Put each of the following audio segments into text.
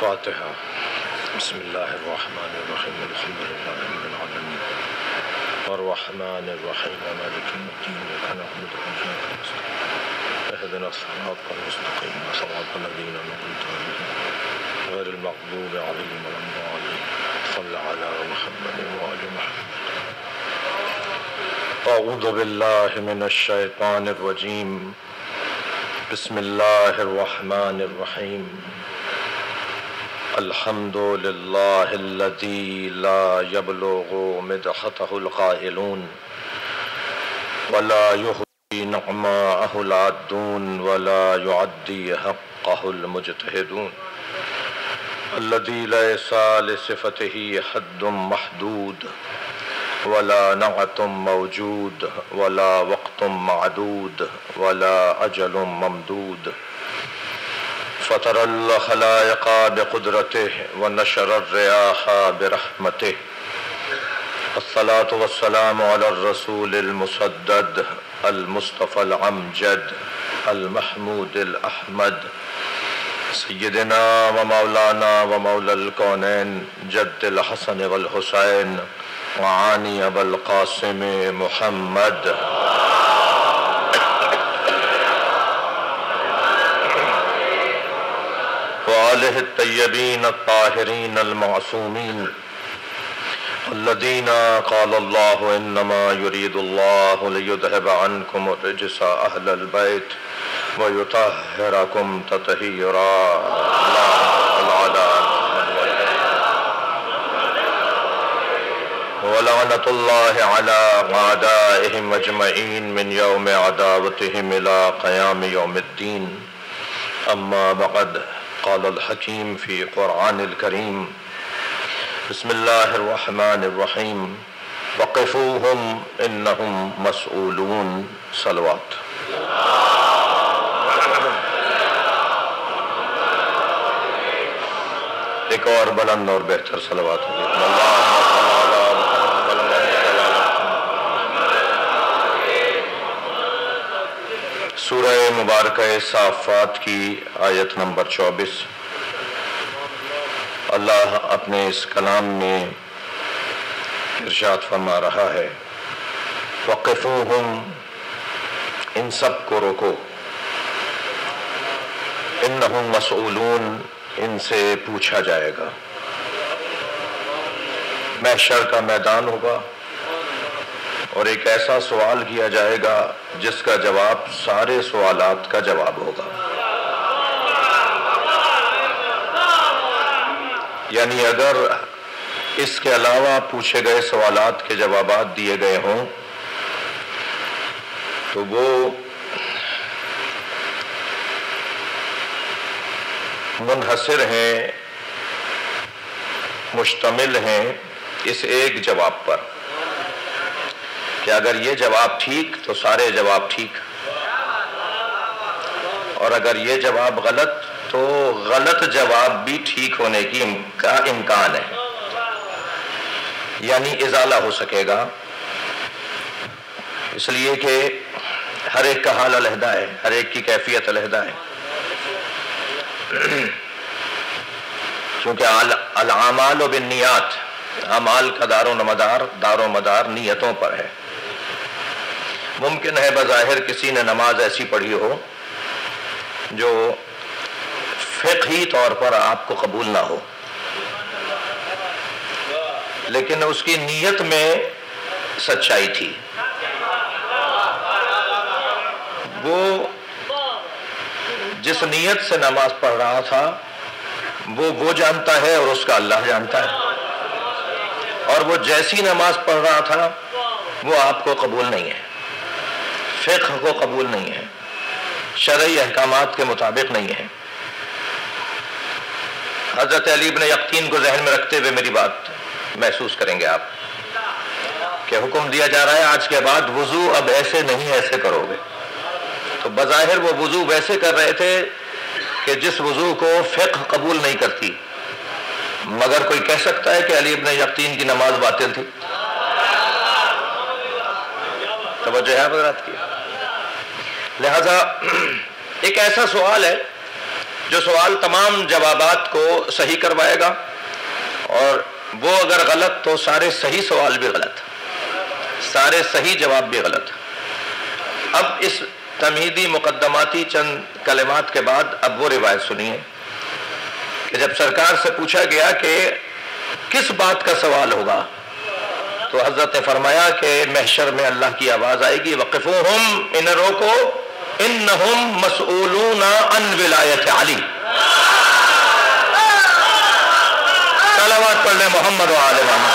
الفاتحة. بسم الله الرحمن الرحيم. الحمد لله رب العالمين الرحمن الرحيم مالك يوم الدين. إياك نعبد وإياك نستعين اهدنا الصراط المستقيم صراط الذين أنعمت عليهم غير المغضوب عليهم ولا الضالين. صل على محمد وآل محمد. أعوذ بالله من الشيطان الرجيم. بسم الله الرحمن الرحيم. الحمد لله الذي لا يبلغ مدحته القائلون ولا يحصي نعماءه العادون ولا يعدي حقه المجتهدون، الذي ليس لصفته حد محدود ولا نعت موجود ولا وقت معدود ولا أجل ممدود، فطر الخلائق بقدرته ونشر الرياح برحمته. الصلاة والسلام على الرسول المسدد المصطفى الأمجد المحمود الأحمد سيدنا ومولانا ومولى الكونين جد الحسن والحسين وعاني أبا القاسم محمد وآله الطيبين الطاهرين المعصومين الذين قال الله إنما يريد الله ليذهب عنكم الرجس أهل البيت ويطهركم تطهيرا. ولعنة الله على أعدائهم أجمعين من يوم عداوتهم إلى قيام يوم الدين. أما بعد، قال الحكيم في قرآن الكريم: بسم الله الرحمن الرحيم. وقفوهم إنهم مسؤولون. صلوات. ایک اور بلند اور بہتر صلوات سورہ مبارکہ صافات کی آیت نمبر 24. اللہ اپنے اس کلام میں ارشاد فرما رہا ہے: وقفوہم، ان سب کو روکو، انہم مسئولون، ان سے پوچھا جائے گا. محشر کا میدان ہوگا اور ایک ایسا سوال کیا جائے گا جس کا جواب سارے سوالات کا جواب ہوگا. یعنی اگر اس کے علاوہ پوچھے گئے سوالات کے جوابات دیے گئے ہوں تو وہ منحصر ہیں، مشتمل ہیں اس ایک جواب پر کہ اگر یہ جواب ٹھیک تو سارے جواب ٹھیک، اور اگر یہ جواب غلط تو غلط جواب بھی ٹھیک ہونے کا امکان ہے، یعنی ازالہ ہو سکے گا. اس لیے کہ ہر ایک کا حال علیحدہ ہے، ہر ایک کی کیفیت علیحدہ ہے. کیونکہ الاعمال بالنیات، اعمال کا دار و مدار نیتوں پر ہے. ممکن ہے بظاہر کسی نے نماز ایسی پڑھی ہو جو فقہی طور پر آپ کو قبول نہ ہو، لیکن اس کی نیت میں سچائی تھی. وہ جس نیت سے نماز پڑھ رہا تھا وہ جانتا ہے اور اس کا اللہ جانتا ہے، اور وہ جیسی نماز پڑھ رہا تھا وہ آپ کو قبول نہیں ہے، فقہ کو قبول نہیں ہے، شرعی احکامات کے مطابق نہیں ہے. حضرت علی بن یقطین کو ذہن میں رکھتے ہوئے میری بات محسوس کریں گے آپ کہ حکم دیا جا رہا ہے آج کے بعد وضو اب ایسے نہیں ایسے کرو گے. تو بظاہر وہ وضو ویسے کر رہے تھے کہ جس وضو کو فقہ قبول نہیں کرتی، مگر کوئی کہہ سکتا ہے کہ علی بن یقطین کی نماز باطل تھی؟ توجہ ہے حضرات کی؟ لہذا ایک ایسا سوال ہے جو سوال تمام جوابات کو صحیح کروائے گا، اور وہ اگر غلط تو سارے صحیح سوال بھی غلط، سارے صحیح جواب بھی غلط۔ اب اس تمہیدی مقدماتی چند کلمات کے بعد اب وہ روایت سنیے کہ جب سرکار سے پوچھا گیا کہ کس بات کا سوال ہوگا، تو حضرت نے فرمایا کہ محشر میں اللہ کی آواز آئے گی وقفوہم، انہیں روکو، انہم مسئولون عن ولایت علی۔ صلوات پڑھ لیں محمد و آل محمد۔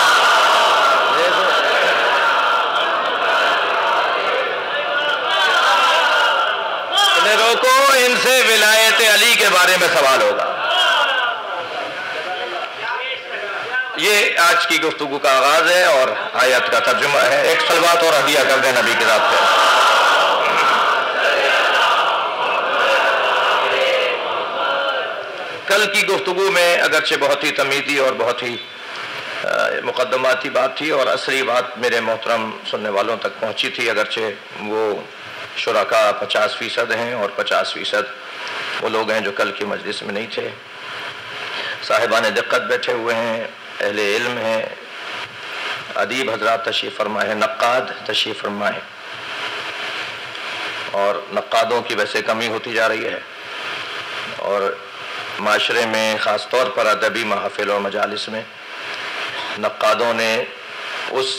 انہیں روکو، ان سے ولایت علی کے بارے میں سوال ہوگا۔ یہ آج کی گفتگو کا آغاز ہے اور آیت کا ترجمہ ہے۔ ایک صلوات اور ہدیہ کر دیں نبی کے ذات پہ۔ کل کی گفتگو میں اگرچہ بہت ہی تمیزی اور بہت ہی مقدماتی بات تھی، اور اصلی بات میرے محترم سننے والوں تک پہنچی تھی، اگرچہ وہ شرکاء 50% ہیں اور 50% وہ لوگ ہیں جو کل کی مجلس میں نہیں تھے۔ صاحبان دقت بیٹھے ہوئے ہیں، اہل علم ہیں، ادیب حضرات تشریف فرما ہے، نقاد تشریف فرما ہے، اور نقادوں کی ویسے کمی ہوتی جا رہی ہے، اور معاشرے میں خاص طور پر ادبی محافل اور مجالس میں نقادوں نے اس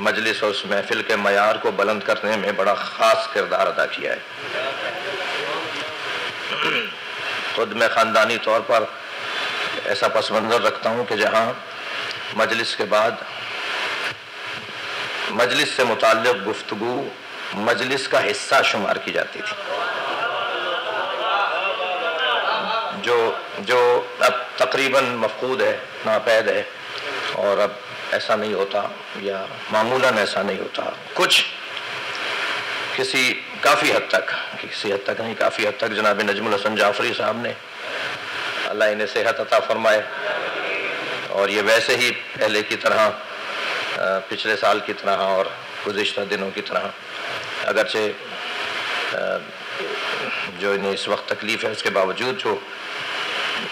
مجلس اور اس محفل کے معیار کو بلند کرنے میں بڑا خاص کردار ادا کیا ہے۔ خود میں خاندانی طور پر ایسا پس منظر رکھتا ہوں کہ جہاں مجلس کے بعد مجلس سے متعلق گفتگو مجلس کا حصہ شمار کی جاتی تھی، جو اب تقریباً مفقود ہے، ناپید ہے، اور اب ایسا نہیں ہوتا، یا معمولاً ایسا نہیں ہوتا۔ کچھ کافی حد تک جناب نجم الحسن جعفری صاحب نے، اللہ انہیں صحت عطا فرمائے، اور یہ ویسے ہی پہلے کی طرح، پچھلے سال کی طرح اور گزشتہ دنوں کی طرح، اگرچہ جو انہیں اس وقت تکلیف ہے اس کے باوجود جو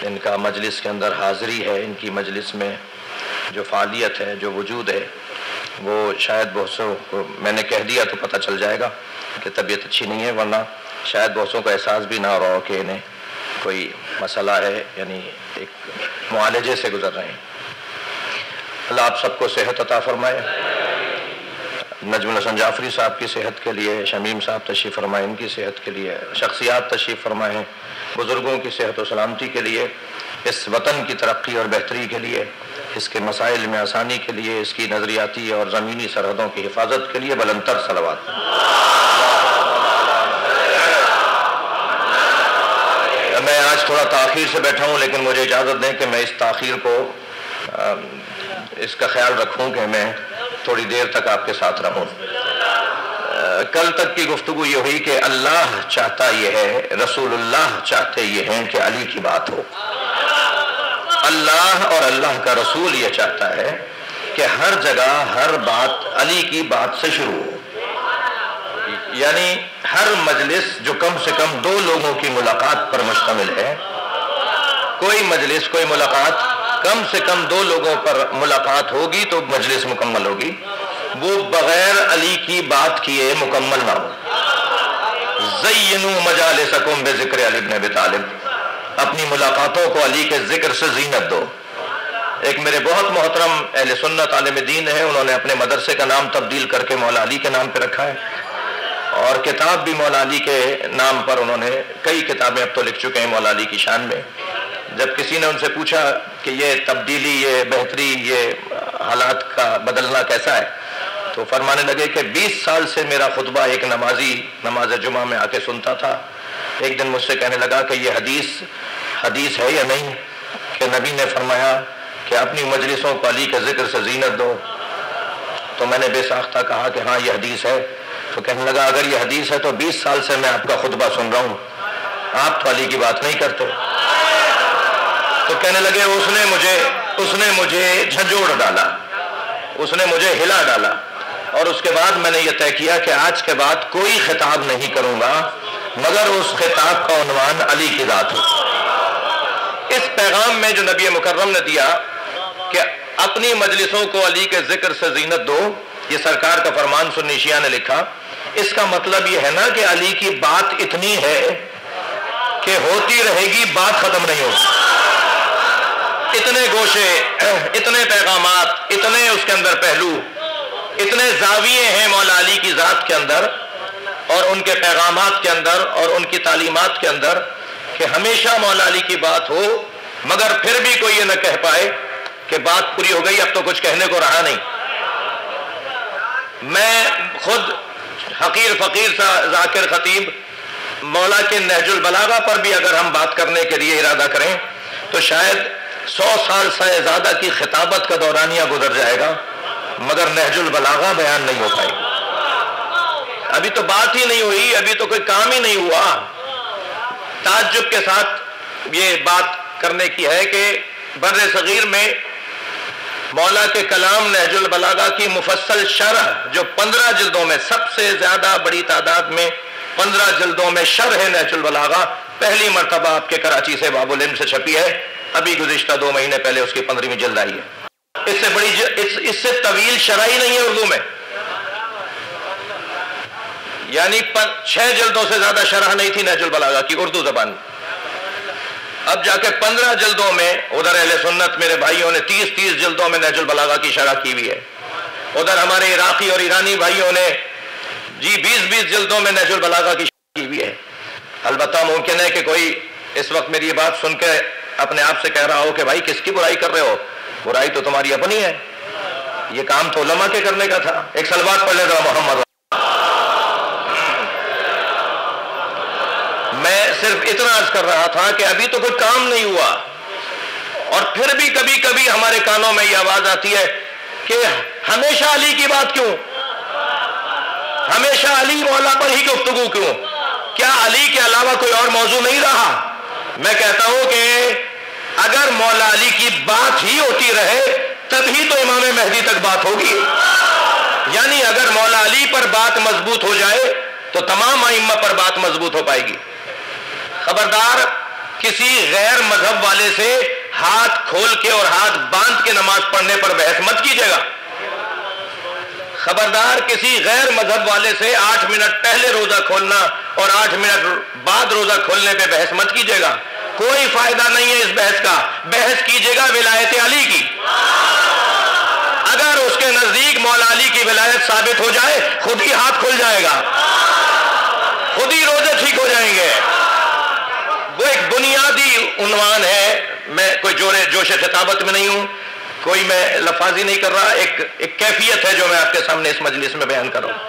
ان کا مجلس کے اندر حاضری ہے، ان کی مجلس میں جو فعالیت ہے، جو وجود ہے، وہ شاید بہت سو کو میں نے کہہ دیا تو پتہ چل جائے گا کہ طبیعت اچھی نہیں ہے، ورنہ شاید بہت سو کو احساس بھی نہ ہو رہا ہو کہ انہیں کوئی مسئلہ ہے، یعنی ایک معالجے سے گزر رہے ہیں۔ اللہ آپ سب کو صحت عطا فرمائے۔ نجم الحسن جعفری صاحب کی صحت کے لیے، شمیم صاحب تشریف فرمائے، ان کی صحت کے لیے، شخصیات تشریف فرمائے ہیں، بزرگوں کی صحت و سلامتی کے لیے، اس وطن کی ترقی اور بہتری کے لیے، اس کے مسائل میں آسانی کے لیے، اس کی نظریاتی اور زمینی سرحدوں کی حفاظت کے لیے بلند تر صلوات۔ میں آج تھوڑا تاخیر سے بیٹھا ہوں، لیکن مجھے اجازت دیں کہ میں اس تاخیر کو اس کا خیال رکھوں کہ میں تھوڑی دیر تک آپ کے ساتھ رہوں۔ کل تک کی گفتگو یہ ہوئی کہ اللہ چاہتا یہ ہے، رسول اللہ چاہتے یہ ہیں کہ علی کی بات ہو۔ اللہ اور اللہ کا رسول یہ چاہتا ہے کہ ہر جگہ ہر بات علی کی بات سے شروع ہو، یعنی ہر مجلس جو کم سے کم دو لوگوں کی ملاقات پر مشتمل ہے، کوئی مجلس، کوئی ملاقات کم سے کم دو لوگوں پر ملاقات ہوگی تو مجلس مکمل ہوگی، وہ بغیر علی کی بات کیے مکمل نہ ہو۔ زینوا مجالسکم بذکر علی بن ابی طالب، اپنی ملاقاتوں کو علی کے ذکر سے زینت دو۔ ایک میرے بہت محترم اہل سنت عالم دین ہیں، انہوں نے اپنے مدرسے کا نام تبدیل کر کے مولا علی کے نام پہ رکھا ہے، اور کتاب بھی مولا علی کے نام پر انہوں نے کئی کتابیں اب تو لکھ چکے ہیں مولا علی کی شان میں۔ جب کسی نے ان سے پوچھا کہ یہ تبدیلی، یہ بہتری، یہ حالات کا بدلنا کیسا ہے، تو فرمانے لگے کہ 20 سال سے میرا خطبہ ایک نمازی نماز جمعہ میں آ کے سنتا تھا، ایک دن مجھ سے کہنے لگا کہ یہ حدیث ہے یا نہیں کہ نبی نے فرمایا کہ اپنی مجلسوں کو علی کے ذکر سے زینت دو، تو میں نے بے ساختہ کہا کہ ہاں یہ حدیث ہے، تو کہنے لگا اگر یہ حدیث ہے تو 20 سال سے میں آپ کا خطبہ سن رہا ہوں، آپ تو علی کی بات نہیں کرتے۔ تو کہنے لگے اس نے مجھے جھنجھوڑ ڈالا، اس نے مجھے ہلا ڈالا، اور اس کے بعد میں نے یہ طے کیا کہ آج کے بعد کوئی خطاب نہیں کروں گا مگر اس خطاب کا عنوان علی کی ذات ہو۔ پیغام میں جو نبی مکرم نے دیا کہ اپنی مجلسوں کو علی کے ذکر سے زینت دو، یہ سرکار کا فرمان سنی شیعہ نے لکھا، اس کا مطلب یہ ہے نا کہ علی کی بات اتنی ہے کہ ہوتی رہے گی، بات ختم نہیں ہوگی۔ اتنے گوشے، اتنے پیغامات، اتنے اس کے اندر پہلو، اتنے زاویے ہیں مولا علی کی ذات کے اندر اور ان کے پیغامات کے اندر اور ان کی تعلیمات کے اندر کہ ہمیشہ مولا علی کی بات ہو، مگر پھر بھی کوئی یہ نہ کہہ پائے کہ بات پوری ہو گئی، اب تو کچھ کہنے کو رہا نہیں۔ میں خود حقیر فقیر سا ذاکر خطیب مولا کے نہج البلاغہ پر بھی اگر ہم بات کرنے کے لیے ارادہ کریں تو شاید 100 سال سے زیادہ کی خطابت کا دورانیہ گزر جائے گا، مگر نہج البلاغہ بیان نہیں ہو پائے گی۔ ابھی تو بات ہی نہیں ہوئی، ابھی تو کوئی کام ہی نہیں ہوا۔ تعجب کے ساتھ یہ بات کرنے کی ہے کہ بر صغیر میں مولا کے کلام نہج البلاغہ کی مفصل شرح جو 15 جلدوں میں، سب سے زیادہ بڑی تعداد میں 15 جلدوں میں شرح نہج البلاغہ پہلی مرتبہ آپ کے کراچی سے باب العلم سے چھپی ہے، ابھی گزشتہ 2 مہینے پہلے اس کی 15ویں جلد آئی ہے۔ اس سے بڑی اس سے طویل شرح ہی نہیں ہے اردو میں، یعنی 6 جلدوں سے زیادہ شرح نہیں تھی نہج البلاغہ کی اردو زبان میں۔ اب جا کے 15 جلدوں میں، ادھر اہل سنت میرے بھائیوں نے 30 جلدوں میں نہج البلاغہ کی شرح کی ہوئی ہے، ادھر ہمارے عراقی اور ایرانی بھائیوں نے 20 جلدوں میں نہج البلاغہ کی شرح کی ہوئی ہے۔ البتہ ممکن ہے کہ کوئی اس وقت میری یہ بات سن کے اپنے آپ سے کہہ رہا ہو کہ بھائی کس کی برائی کر رہے ہو، برائی تو تمہاری اپنی ہے، یہ کام تو علماء کے کرنے کا تھا۔ ایک صلوات پڑھ لے ذرا محمد۔ میں صرف اتنا عرض کر رہا تھا کہ ابھی تو کوئی کام نہیں ہوا، اور پھر بھی کبھی کبھی ہمارے کانوں میں یہ آواز آتی ہے کہ ہمیشہ علی کی بات کیوں، ہمیشہ علی مولا پر ہی گفتگو کیوں، کیا علی کے علاوہ کوئی اور موضوع نہیں رہا؟ میں کہتا ہوں کہ اگر مولا علی کی بات ہی ہوتی رہے تبھی تو امام مہدی تک بات ہوگی، یعنی اگر مولا علی پر بات مضبوط ہو جائے تو تمام ائمہ پر بات مضبوط ہو پائے گی۔ خبردار کسی غیر مذہب والے سے ہاتھ کھول کے اور ہاتھ باندھ کے نماز پڑھنے پر بحث مت کیجیے گا۔ خبردار کسی غیر مذہب والے سے 8 منٹ پہلے روزہ کھولنا اور 8 منٹ بعد روزہ کھولنے پہ بحث مت کیجیے گا، کوئی فائدہ نہیں ہے اس بحث کا۔ بحث کیجیے گا ولایت علی کی، اگر اس کے نزدیک مولا علی کی ولایت ثابت ہو جائے خود ہی ہاتھ کھل جائے گا، خود ہی روزے ٹھیک ہو جائیں گے۔ وہ ایک بنیادی عنوان ہے، میں کوئی جوش خطابت میں نہیں ہوں، کوئی میں لفاظی نہیں کر رہا، ایک کیفیت ہے جو میں آپ کے سامنے اس مجلس میں بیان کر رہا ہوں۔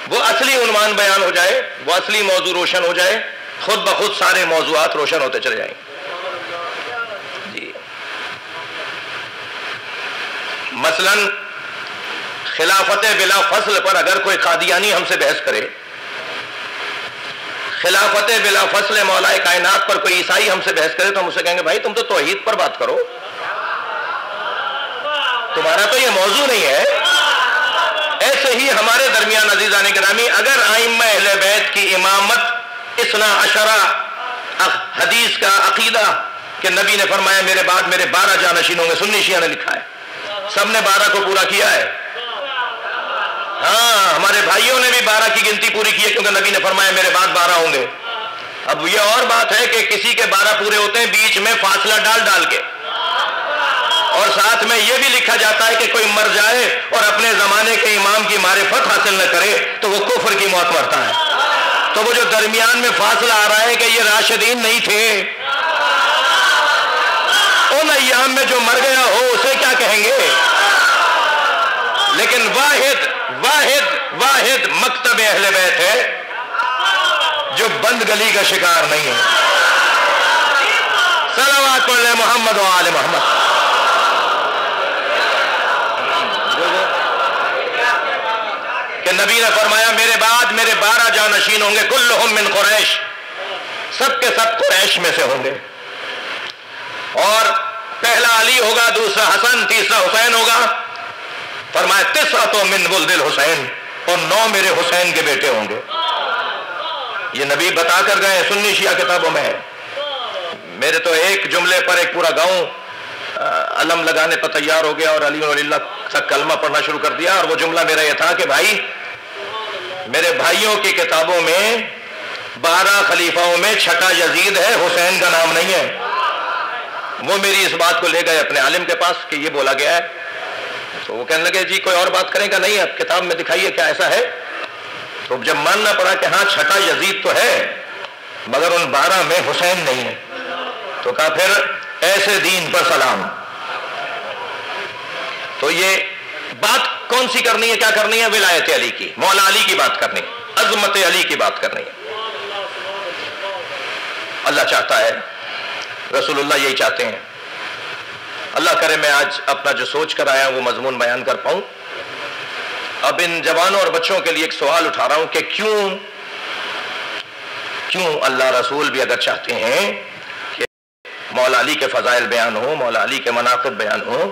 وہ اصلی عنوان بیان ہو جائے، وہ اصلی موضوع روشن ہو جائے، خود بخود سارے موضوعات روشن ہوتے چلے جائیں جی۔ مثلا خلافت بلا فصل پر اگر کوئی قادیانی ہم سے بحث کرے، خلافت بلا فصل مولا کائنات پر کوئی عیسائی ہم سے بحث کرے تو ہم اسے کہیں گے بھائی تم تو توحید پر بات کرو، تمہارا تو یہ موضوع نہیں ہے۔ ایسے ہی ہمارے درمیان عزیزان گرامی اگر ائمہ اہل بیت کی امامت 12 حدیث کا عقیدہ کہ نبی نے فرمایا میرے بعد میرے 12 جانشین ہوں گے، سنی شیعہ نے لکھا ہے، سب نے 12 کو پورا کیا ہے، ہاں ہمارے بھائیوں نے بھی 12 کی گنتی پوری کی ہے کیونکہ نبی نے فرمایا میرے بعد 12 ہوں گے۔ اب یہ اور بات ہے کہ کسی کے 12 پورے ہوتے ہیں بیچ میں فاصلہ ڈال کے، اور ساتھ میں یہ بھی لکھا جاتا ہے کہ کوئی مر جائے اور اپنے زمانے کے امام کی معرفت حاصل نہ کرے تو وہ کفر کی موت مرتا ہے۔ تو وہ جو درمیان میں فاصلہ آ رہا ہے کہ یہ راشدین نہیں تھے، ان ایام میں جو مر گیا ہو اسے کیا کہیں گے؟ لیکن واحد مکتب اہل بیت ہے جو بند گلی کا شکار نہیں ہے۔ صلوات پڑھ لے محمد و آل محمد۔ کہ نبی نے فرمایا میرے بعد میرے 12 جانشین ہوں گے، کلہم من قریش، سب کے سب قریش میں سے ہوں گے، اور پہلا علی ہوگا، دوسرا حسن، تیسرا حسین ہوگا۔ فرمایا 9 من ولد الحسین، اور 9 میرے حسین کے بیٹے ہوں گے۔ یہ نبی بتا کر گئے، سنی شیعہ کتابوں میں ہے۔ میرے تو ایک جملے پر ایک پورا گاؤں علم لگانے پر تیار ہو گیا اور علی ولی اللہ تک کلمہ پڑھنا شروع کر دیا. اور وہ جملہ میرا یہ تھا کہ بھائی میرے بھائیوں کی کتابوں میں 12 خلیفاؤں میں چھٹا یزید ہے، حسین کا نام نہیں ہے. وہ میری اس بات کو لے گئے اپنے عالم کے پاس کہ یہ بولا گیا ہے. تو وہ کہنے لگے جی کوئی اور بات کریں گا؟ نہیں، اب کتاب میں دکھائیے کیا ایسا ہے. تو جب ماننا پڑا کہ ہاں چھٹا یزید تو ہے مگر ان 12 میں حسین نہیں ہے، تو کہا پھر ایسے دین پر سلام. تو یہ بات کون سی کرنی ہے، کیا کرنی ہے؟ ولایت علی کی، مولا علی کی بات کرنی ہے، عظمت علی کی بات کرنی ہے. اللہ چاہتا ہے، رسول اللہ یہی چاہتے ہیں. اللہ کرے میں آج اپنا جو سوچ کر آیا وہ مضمون بیان کر پاؤں. اب ان جوانوں اور بچوں کے لیے ایک سوال اٹھا رہا ہوں کہ کیوں اللہ رسول بھی اگر چاہتے ہیں کہ مولا علی کے فضائل بیان ہوں، مولا علی کے مناقب بیان ہوں،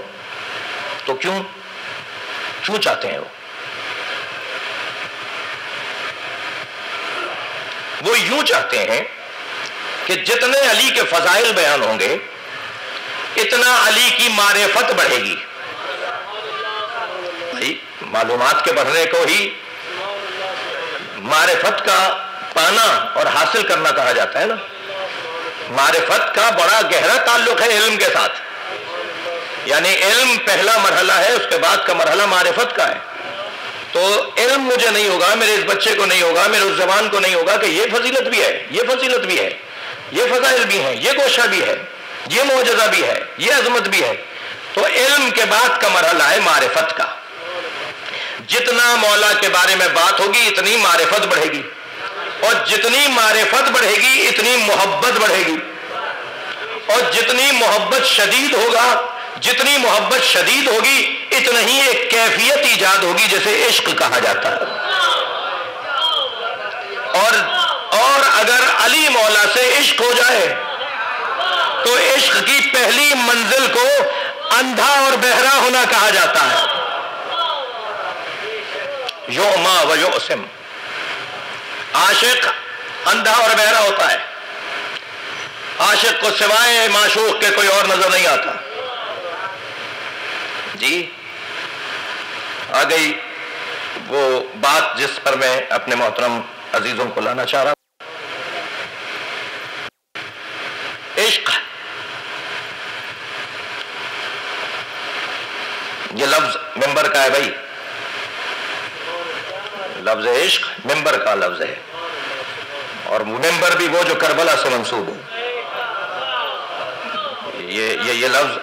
تو کیوں چاہتے ہیں؟ وہ یوں چاہتے ہیں کہ جتنے علی کے فضائل بیان ہوں گے اتنا علی کی معرفت بڑھے گی. معلومات کے بڑھنے کو ہی معرفت کا پانا اور حاصل کرنا کہا جاتا ہے نا. معرفت کا بڑا گہرا تعلق ہے علم کے ساتھ، یعنی علم پہلا مرحلہ ہے، اس کے بعد کا مرحلہ معرفت کا ہے. تو علم مجھے نہیں ہوگا، میرے اس بچے کو نہیں ہوگا، میرے اس زبان کو نہیں ہوگا کہ یہ فضیلت بھی ہے، یہ فضیلت بھی ہے، یہ فضائل بھی ہیں، یہ گوشہ بھی ہے، یہ معجزہ بھی ہے، یہ عظمت بھی ہے. تو علم کے بعد کا مرحلہ ہے معرفت کا. جتنا مولا کے بارے میں بات ہوگی اتنی معرفت بڑھے گی، اور جتنی معرفت بڑھے گی اتنی محبت بڑھے گی، اور جتنی محبت شدید ہوگا، جتنی محبت شدید ہوگی اتنا ہی ایک کیفیت ایجاد ہوگی جسے عشق کہا جاتا ہے. اور اگر علی مولا سے عشق ہو جائے تو عشق کی پہلی منزل کو اندھا اور بہرا ہونا کہا جاتا ہے. یوما و یوسم، عاشق اندھا اور بہرا ہوتا ہے. عاشق کو سوائے معشوق کے کوئی اور نظر نہیں آتا. جی آ گئی وہ بات جس پر میں اپنے محترم عزیزوں کو لانا چاہ رہا ہوں. عشق، یہ لفظ ممبر کا ہے بھائی. لفظ عشق ممبر کا لفظ ہے، اور ممبر بھی وہ جو کربلا سے منسوب ہے. یہ لفظ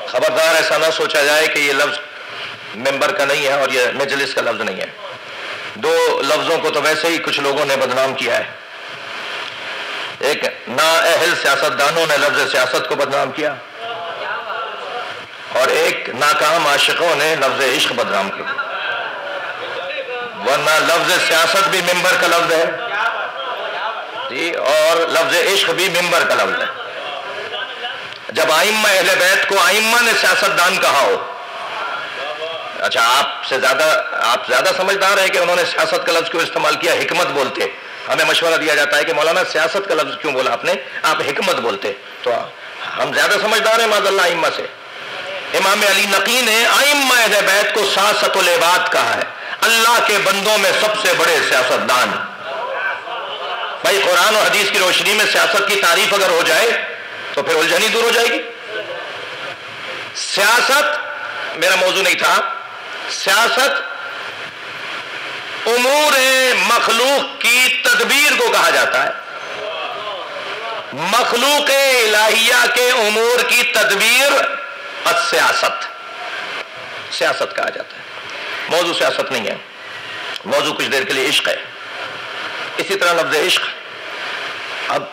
خبردار ایسا نہ سوچا جائے کہ یہ لفظ ممبر کا نہیں ہے اور یہ مجلس کا لفظ نہیں ہے. دو لفظوں کو تو ویسے ہی کچھ لوگوں نے بدنام کیا ہے. ایک نااہل سیاستدانوں نے لفظ سیاست کو بدنام کیا، اور ایک ناکام عاشقوں نے لفظ عشق بدنام کیا. ورنہ لفظ سیاست بھی ممبر کا لفظ ہے جی، اور لفظ عشق بھی ممبر کا لفظ ہے. جب ائمہ اہل بیت کو ائمہ نے سیاستدان کہا ہو، اچھا آپ زیادہ سمجھدار ہے کہ انہوں نے سیاست کا لفظ کیوں استعمال کیا؟ حکمت بولتے. ہمیں مشورہ دیا جاتا ہے کہ مولانا سیاست کا لفظ کیوں بولا آپ نے، آپ حکمت بولتے. تو ہم زیادہ سمجھدار ہیں معاذ اللہ ائمہ سے. امام علی نقی نے ائمہ اہل بیت کو سیاست العباد کہا ہے، اللہ کے بندوں میں سب سے بڑے سیاستدان. بھائی قرآن اور حدیث کی روشنی میں سیاست کی تعریف اگر ہو جائے تو پھر الجھن ہی دور ہو جائے گی. سیاست میرا موضوع نہیں تھا. سیاست امور مخلوق کی تدبیر کو کہا جاتا ہے. مخلوق الہیہ کے امور کی تدبیر السیاست، سیاست کہا جاتا ہے. موضوع سیاست نہیں ہے، موضوع کچھ دیر کے لیے عشق ہے. اسی طرح لفظ عشق، اب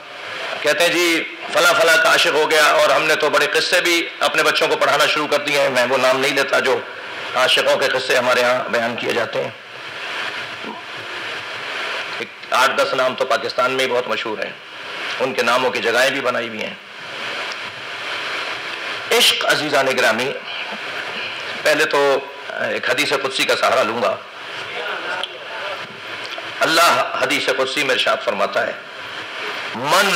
کہتے ہیں جی فلاں فلاں کا عاشق ہو گیا، اور ہم نے تو بڑے قصے بھی اپنے بچوں کو پڑھانا شروع کر دیے ہیں. میں وہ نام نہیں لیتا جو عاشقوں کے قصے ہمارے ہاں بیان کیے جاتے ہیں. 8-10 نام تو پاکستان میں ہی بہت مشہور ہیں، ان کے ناموں کی جگہیں بھی بنائی ہوئی ہیں. عشق عزیزان گرامی، پہلے تو ایک حدیث قدسی کا سہارا لوں گا. اللہ حدیث قدسی میں ارشاد فرماتا ہے، من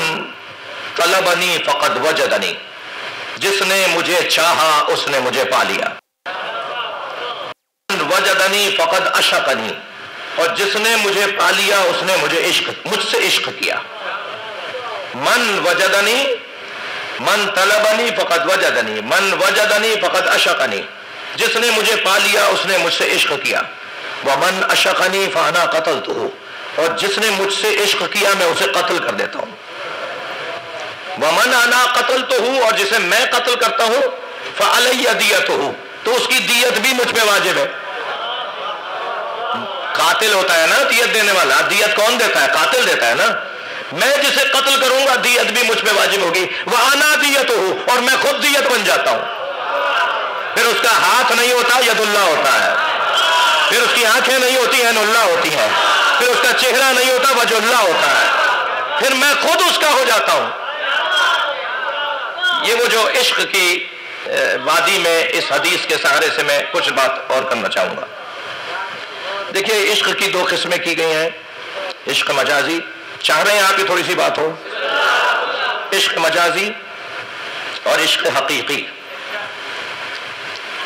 طلبنی فقد وجدنی، جس نے مجھے چاہا اس نے مجھے پا لیا، وجدنی فقد عشقنی، اور جس نے مجھے پا لیا اس نے مجھ سے عشق کیا۔ من وجدنی، من طلبنی فقد وجدنی، من وجدنی فقد عشقنی، جس نے مجھے پا لیا اس نے مجھ سے عشق کیا۔ ومن عشقنی فانا قتلتہ، اور جس نے مجھ سے عشق کیا میں اسے قتل کر دیتا ہوں۔ ومن انا قتلتہ، اور جسے میں قتل کرتا ہوں فعلی دیتہ، تو اس کی دیت بھی مجھ پہ واجب ہے۔ قاتل ہوتا ہے نا دیت دینے والا، دیت کون دیتا ہے؟ قاتل دیتا ہے نا۔ میں جسے قتل کروں گا دیت بھی مجھ پہ واجب ہوگی۔ وَأَنَا دِيَتُهُ، اور میں خود دیت بن جاتا ہوں۔ پھر اس کا ہاتھ نہیں ہوتا، ید اللہ ہوتا ہے۔ پھر اس کی آنکھیں نہیں ہوتی، عین اللہ ہوتی ہیں۔ پھر اس کا چہرہ نہیں ہوتا، وجہ اللہ ہوتا ہے۔ پھر میں خود اس کا ہو جاتا ہوں۔ یہ وہ جو عشق کی وادی میں اس حدیث کے سہارے سے میں کچھ بات اور کرنا چاہوں گا۔ دیکھیے عشق کی دو قسمیں کی گئی ہیں، عشق مجازی، چاہ رہے ہیں آپ کی تھوڑی سی بات ہو، عشق مجازی اور عشق حقیقی۔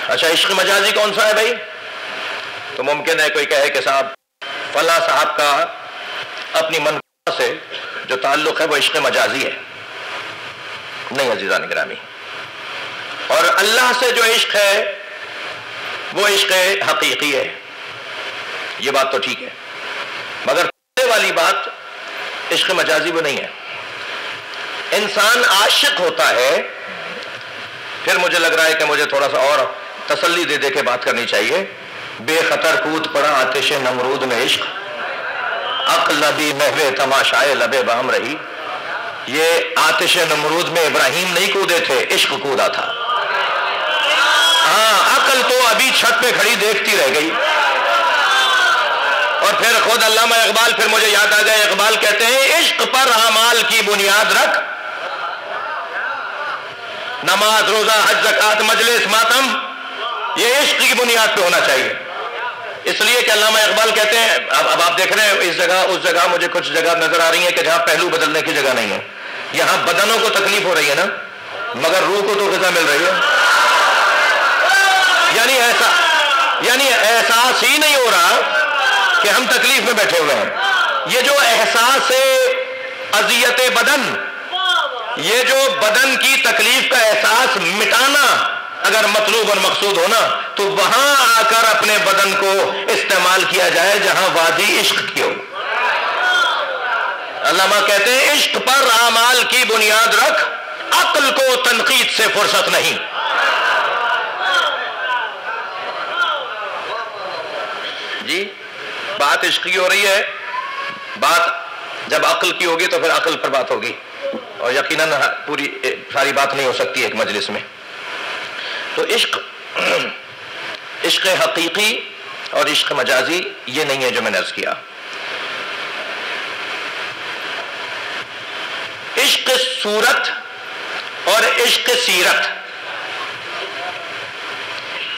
اچھا عشق مجازی کون سا ہے بھائی؟ تو ممکن ہے کوئی کہے کہ صاحب فلاں صاحب کا اپنی منقبہ سے جو تعلق ہے وہ عشق مجازی ہے۔ نہیں عزیزان گرامی، اور اللہ سے جو عشق ہے وہ عشق حقیقی ہے، یہ بات تو ٹھیک ہے، مگر پہلے والی بات عشق مجازی وہ نہیں ہے۔ انسان عاشق ہوتا ہے، پھر مجھے لگ رہا ہے کہ مجھے تھوڑا سا اور تسلی دے دے کے بات کرنی چاہیے۔ بے خطر کود پڑا آتش نمرود میں عشق، عقل لبی محو تماشائے لبے بام رہی۔ یہ آتش نمرود میں ابراہیم نہیں کودے تھے، عشق کودا تھا۔ ہاں عقل تو ابھی چھت پہ کھڑی دیکھتی رہ گئی۔ اور پھر خود علامہ اقبال، پھر مجھے یاد آ گئے، اقبال کہتے ہیں عشق پر اعمال کی بنیاد رکھ، نماز روزہ حج زکات مجلس ماتم یہ عشق کی بنیاد پہ ہونا چاہیے۔ اس لیے کہ علامہ اقبال کہتے ہیں، اب آپ دیکھ رہے ہیں اس جگہ اس جگہ مجھے کچھ جگہ نظر آ رہی ہیں کہ جہاں پہلو بدلنے کی جگہ نہیں ہے، یہاں بدنوں کو تکلیف ہو رہی ہے نا، مگر روح کو تو غذا مل رہی ہے۔ یعنی احساس ہی نہیں ہو رہا کہ ہم تکلیف میں بیٹھے ہوئے ہیں۔ یہ جو احساس اذیت بدن، یہ جو بدن کی تکلیف کا احساس مٹانا اگر مطلوب اور مقصود ہونا تو وہاں آ کر اپنے بدن کو استعمال کیا جائے جہاں وادی عشق کی ہو۔ علامہ کہتے ہیں عشق پر اعمال کی بنیاد رکھ، عقل کو تنقید سے فرصت نہیں۔ جی بات عشق کی ہو رہی ہے، بات جب عقل کی ہوگی تو پھر عقل پر بات ہوگی، اور یقیناً پوری ساری بات نہیں ہو سکتی ایک مجلس میں۔ تو عشق حقیقی اور عشق مجازی یہ نہیں ہے جو میں نے عرض کیا۔ عشق صورت اور عشق سیرت۔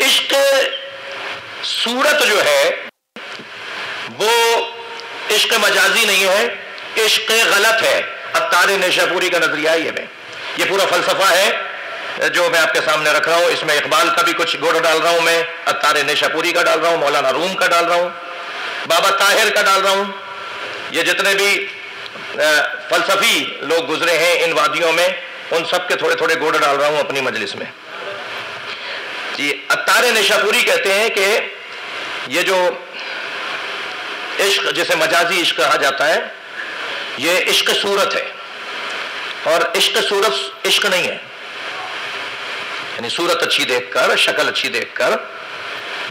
عشق صورت جو ہے وہ عشق مجازی نہیں ہے، عشق غلط ہے۔ عطار نیشاپوری کا نظریہ یہ پورا فلسفہ ہے جو میں آپ کے سامنے رکھ رہا ہوں۔ اس میں اقبال کا بھی کچھ گوڑ ڈال رہا ہوں، میں عطار نیشاپوری کا ڈال رہا ہوں، مولانا روم کا ڈال رہا ہوں، بابا طاہر کا ڈال رہا ہوں۔ یہ جتنے بھی فلسفی لوگ گزرے ہیں ان وادیوں میں ان سب کے تھوڑے تھوڑے گوڑ ڈال رہا ہوں اپنی مجلس میں۔ جی عطار نیشاپوری کہتے ہیں کہ یہ جو عشق جسے مجازی عشق کہا جاتا ہے یہ عشق صورت ہے، اور عشق صورت عشق نہیں ہے۔ یعنی صورت اچھی دیکھ کر، شکل اچھی دیکھ کر،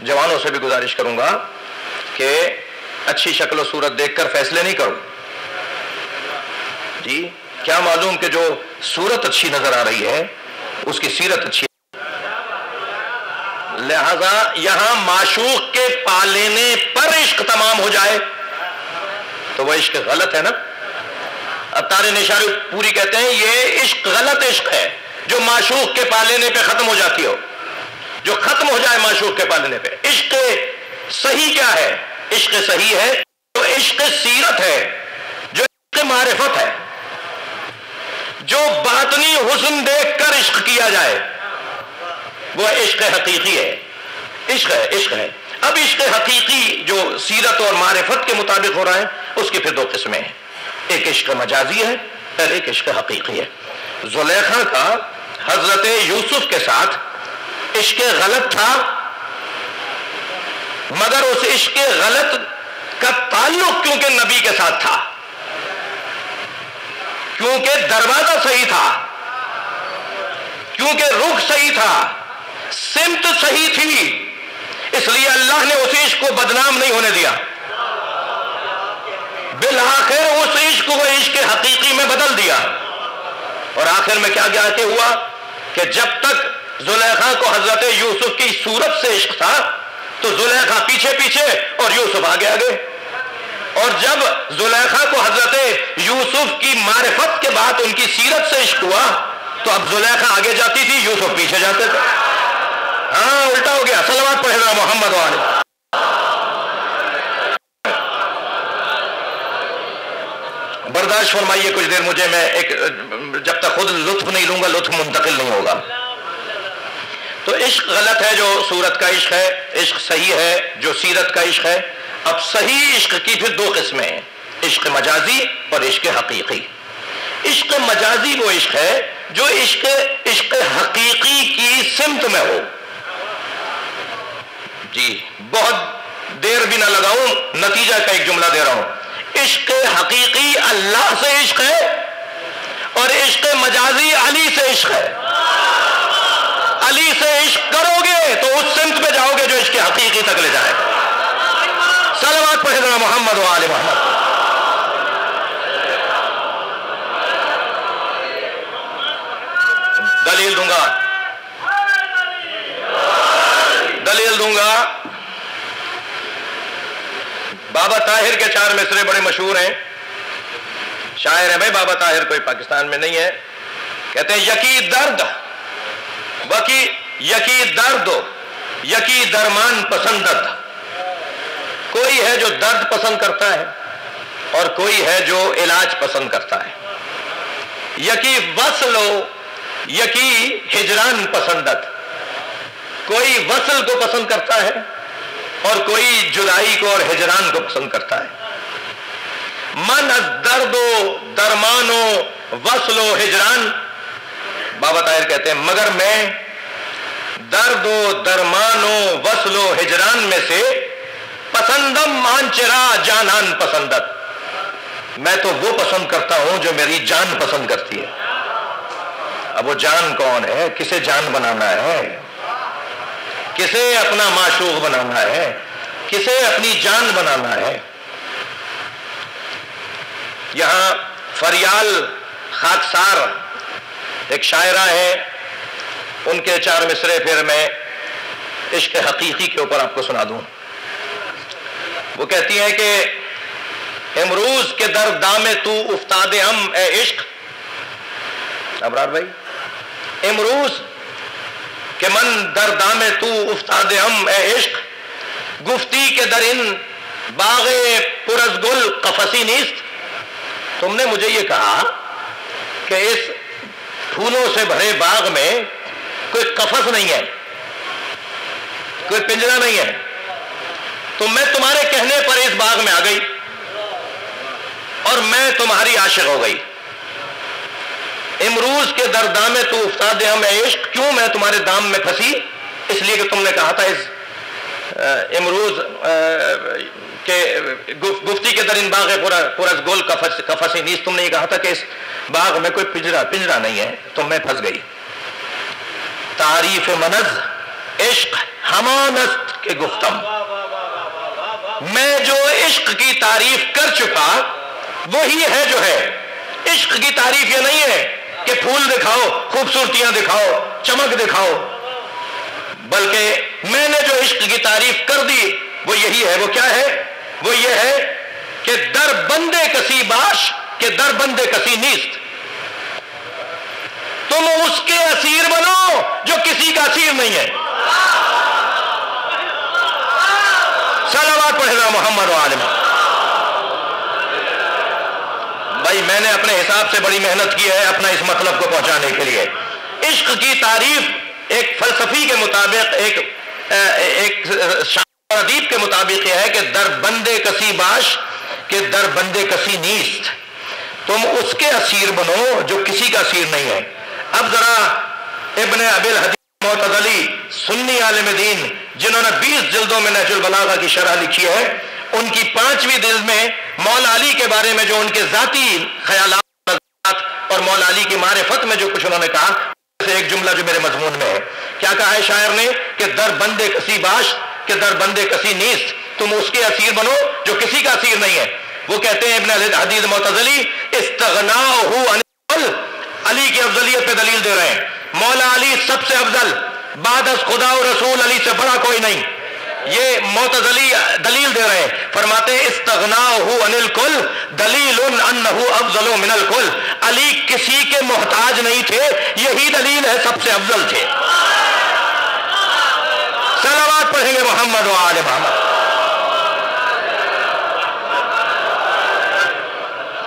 جوانوں سے بھی گزارش کروں گا کہ اچھی شکل و صورت دیکھ کر فیصلے نہیں کرو۔ جی کیا معلوم کہ جو صورت اچھی نظر آ رہی ہے اس کی سیرت اچھی ہے، لہذا یہاں معشوق کے پالینے پر عشق تمام ہو جائے تو وہ عشق غلط ہے نا۔ عطار نیشاپوری کہتے ہیں یہ عشق غلط عشق ہے جو معشوق کے پالینے پہ ختم ہو جاتی ہو، جو ختم ہو جائے معشوق کے پالینے پہ۔ عشق صحیح کیا ہے؟ عشق صحیح ہے جو عشق سیرت ہے، جو عشق معرفت ہے، جو باطنی حسن دیکھ کر عشق کیا جائے وہ عشق حقیقی ہے. عشق ہے. اب عشق حقیقی جو سیرت اور معرفت کے مطابق ہو رہا ہے اس کی پھر دو قسمیں ہیں. ایک عشق مجازی ہے اور ایک عشق حقیقی ہے. زلیخا کا حضرت یوسف کے ساتھ عشق غلط تھا، مگر اس عشق غلط کا تعلق کیونکہ نبی کے ساتھ تھا، کیونکہ دروازہ صحیح تھا، کیونکہ رخ صحیح تھا، سمت صحیح تھی، اس لیے اللہ نے اس عشق کو بدنام نہیں ہونے دیا. بالآخر اس عشق کو عشق حقیقی میں بدل دیا. اور آخر میں کیا کہ ہوا کہ جب تک زلیخا کو حضرت یوسف کی صورت سے عشق تھا تو زلیخا پیچھے پیچھے اور یوسف آگے آگے. اور جب زلیخا کو حضرت یوسف کی معرفت کے بعد ان کی سیرت سے عشق ہوا تو اب زلیخا آگے جاتی تھی، یوسف پیچھے جاتے تھے. ہاں الٹا ہو گیا. صلوات پڑھے ذرا محمد والے. برداشت فرمائیے کچھ دیر مجھے، میں ایک جب تک خود لطف نہیں لوں گا لطف منتقل نہیں ہوگا. تو عشق غلط ہے جو صورت کا عشق ہے، عشق صحیح ہے جو سیرت کا عشق ہے. اب صحیح عشق کی پھر دو قسمیں ہیں، عشق مجازی اور عشق حقیقی. عشق مجازی وہ عشق ہے جو عشق حقیقی کی سمت میں ہو. جی بہت دیر بھی نہ لگاؤں، نتیجہ کا ایک جملہ دے رہا ہوں. عشق حقیقی اللہ سے عشق ہے اور عشق مجازی علی سے عشق ہے. علی سے عشق کرو گے تو اس سمت پہ جاؤ گے جو عشق حقیقی تک لے جائے. صلوات پڑھے ذرا محمد و آل محمد. دلیل دوں گا. بابا طاہر کے 4 مصرے بڑے مشہور ہیں. شاعر ہے بھائی بابا طاہر، کوئی پاکستان میں نہیں ہے. کہتے ہیں یکی درد یکی درد یکی درمان پسندت. کوئی ہے جو درد پسند کرتا ہے اور کوئی ہے جو علاج پسند کرتا ہے. یکی وصل یکی ہجران پسندت. کوئی وصل کو پسند کرتا ہے اور کوئی جدائی کو اور ہجران کو پسند کرتا ہے. من از درد و درمان و وصل و ہجران. بابا طاہر کہتے ہیں مگر میں درد و درمان و وصل و ہجران میں سے پسندم مانچرا جانان پسندت. میں تو وہ پسند کرتا ہوں جو میری جان پسند کرتی ہے. اب وہ جان کون ہے؟ کسے جان بنانا ہے؟ کسے اپنا معشوق بنانا ہے؟ کسے اپنی جان بنانا ہے؟ یہاں فریال خاکسار ایک شاعرہ ہے، ان کے 4 مصرے پھر میں عشق حقیقی کے اوپر آپ کو سنا دوں. وہ کہتی ہیں کہ امروز کے در دام تو افتاد ہم اے عشق. ابرار بھائی، امروز کہ من در دام تو افتاد ہم اے عشق، گفتی کے در ان باغ پرز گل قفسی نیست. تم نے مجھے یہ کہا کہ اس پھولوں سے بھرے باغ میں کوئی قفس نہیں ہے، کوئی پنجرا نہیں ہے. تو میں تمہارے کہنے پر اس باغ میں آ گئی اور میں تمہاری عاشق ہو گئی. امروز کے در دام تو افتاد ہم اے عشق. کیوں میں تمہارے دام میں پھنسی؟ اس لیے کہ تم نے کہا تھا اس امروز کہ گفتی کے در ان باغ پرز گل قفسی نیست. تم نے یہ کہا تھا کہ اس باغ میں کوئی پنجرا نہیں ہے، تو میں پھنس گئی. تعریف منز عشق ہمانست کے گفتم. میں جو عشق کی تعریف کر چکا وہی ہے جو ہے. عشق کی تعریف یہ نہیں ہے کہ پھول دکھاؤ، خوبصورتیاں دکھاؤ، چمک دکھاؤ، بلکہ میں نے جو عشق کی تعریف کر دی وہ یہی ہے. وہ کیا ہے؟ وہ یہ ہے کہ در بندے کسی باش کہ در بندے کسی نیست. تم اس کے اسیر بنو جو کسی کا اسیر نہیں ہے. صلوات پڑھے گا محمد و آل محمد. بھائی میں نے اپنے حساب سے بڑی محنت کی ہے اپنا اس مطلب کو پہنچانے کے لیے. عشق کی تعریف ایک فلسفی کے مطابق ایک شاعر ادیب کے مطابق یہ ہے کہ در بندے کسی باش کہ در بندے کسی نیست. تم اس کے اسیر بنو جو کسی کا اسیر نہیں ہے. اب ذرا ابن ابی الحدیث معتزلی سنی عالم دین جنہوں نے 20 جلدوں میں نہج البلاغہ کی شرح لکھی ہے، ان کی 5ویں جلد میں مولا علی کے بارے میں جو ان کے ذاتی خیالات اور مولا علی کی معرفت میں جو کچھ انہوں نے کہا، سے ایک جملہ جو میرے مضمون میں ہے. کیا کہا ہے شاعر نے کہ در بندے کسی باش کہ در بندے کسی نیست، تم اس کے اسیر بنو جو کسی کا اسیر نہیں ہے. وہ کہتے ہیں ابن حدید معتزلی استغناءہ عن الکل، علی کی افضلیت پہ دلیل دے رہے ہیں. مولا علی سب سے افضل، بعد از خدا و رسول علی سے بڑا کوئی نہیں. یہ معتزلی دلیل دے رہے ہیں، فرماتے ہیں استغناءہ عن الکل دلیل انہ افضل من الکل. علی کسی کے محتاج نہیں تھے، یہی دلیل ہے سب سے افضل تھے. صلوات پڑھیں گے محمد و آل محمد.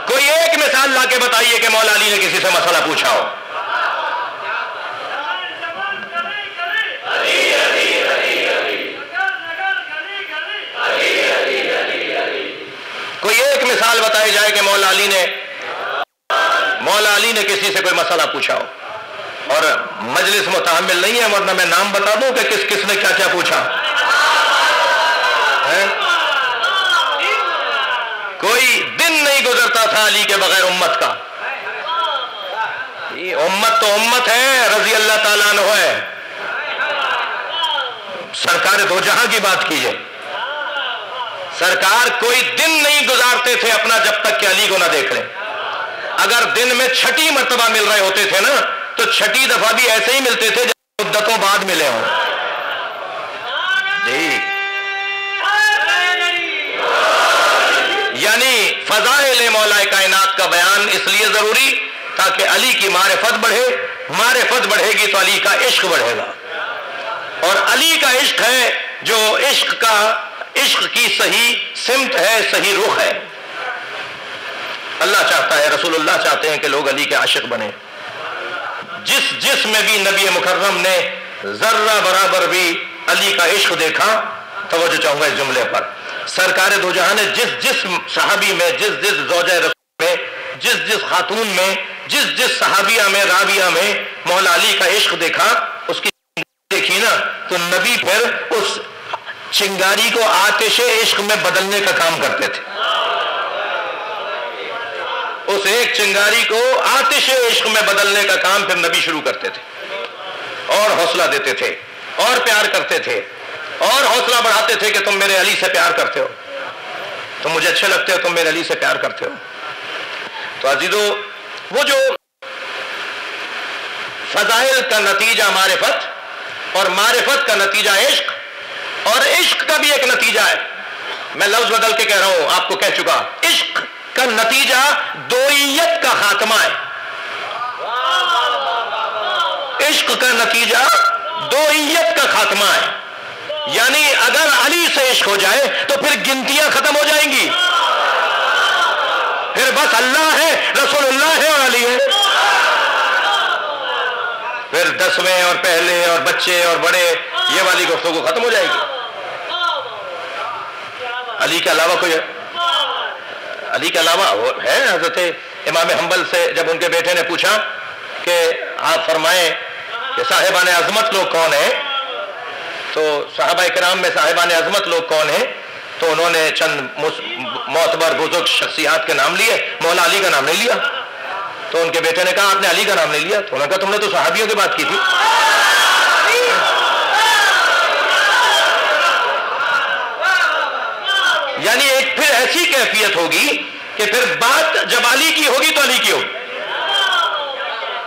کوئی ایک مثال لا کے بتائیے کہ مولا علی نے کسی سے مسئلہ پوچھا ہو. کوئی ایک مثال بتائی جائے کہ مولا علی نے کسی سے کوئی مسئلہ پوچھا ہو. اور مجلس متحمل نہیں ہے، ورنہ میں نام بتا دوں کہ کس کس نے کیا کیا پوچھا. کوئی دن نہیں گزرتا تھا علی کے بغیر امت کا. امت تو امت ہے، رضی اللہ تعالیٰ عنہ ہے. سرکار دو جہاں کی بات کیجئے، سرکار کوئی دن نہیں گزارتے تھے اپنا جب تک کہ علی کو نہ دیکھ لیں. اگر دن میں 6ٹی مرتبہ مل رہے ہوتے تھے نا تو 6ٹی دفعہ بھی ایسے ہی ملتے تھے جب مدتوں بعد ملے ہوں. جی یعنی فضائل مولا کائنات کا بیان اس لیے ضروری تاکہ علی کی معرفت بڑھے. معرفت بڑھے گی تو علی کا عشق بڑھے گا، اور علی کا عشق ہے جو عشق کی صحیح سمت ہے، صحیح رخ ہے. اللہ چاہتا ہے، رسول اللہ چاہتے ہیں کہ لوگ علی کے عاشق بنے. جس میں بھی نبی مکرم نے ذرہ برابر بھی علی کا عشق دیکھا، توجہ چاہوں گا اس جملے پر. سرکار دو جہاں نے جس صحابی میں، جس زوجہ رسول میں، جس خاتون میں، جس صحابیہ میں، رابیہ میں مولا علی کا عشق دیکھا، اس کی دیکھی نا تو نبی پھر اس چنگاری کو آتش عشق میں بدلنے کا کام کرتے تھے. اس ایک چنگاری کو آتش عشق میں بدلنے کا کام پھر نبی شروع کرتے تھے، اور حوصلہ دیتے تھے، اور پیار کرتے تھے، اور حوصلہ بڑھاتے تھے کہ تم میرے علی سے پیار کرتے ہو، تم مجھے اچھے لگتے ہو، تم میرے علی سے پیار کرتے ہو. تو عزیزو، وہ جو فضائل کا نتیجہ معرفت، اور معرفت کا نتیجہ عشق، اور عشق کا بھی ایک نتیجہ ہے. میں لفظ بدل کے کہہ رہا ہوں، آپ کو کہہ چکا. عشق کا نتیجہ دوئیت کا خاتمہ ہے. عشق کا نتیجہ دوئیت کا خاتمہ ہے. یعنی اگر علی سے عشق ہو جائے تو پھر گنتیاں ختم ہو جائیں گی، پھر بس اللہ ہے، رسول اللہ ہے اور علی ہے. پھر 10ویں اور پہلے اور بچے اور بڑے، یہ والی گفتگو ختم ہو جائے گی. علی کے علاوہ کوئی ہے؟ علی کے علاوہ وہ ہے. حضرت امام حنبل سے جب ان کے بیٹے نے پوچھا کہ آپ فرمائیں کہ صاحبان عظمت لوگ کون ہیں، تو صحابہ کرام میں صاحبان عظمت لوگ کون ہیں، تو انہوں نے چند معتبر بزرگ شخصیات کے نام لیے، مولا علی کا نام نہیں لیا. تو ان کے بیٹے نے کہا آپ نے علی کا نام نہیں لیا. تو انہوں نے کہا تم نے تو صحابیوں کی بات کی تھی. یعنی ایک پھر ایسی کیفیت ہوگی کہ پھر بات جب علی کی ہوگی تو علی کی ہوگی.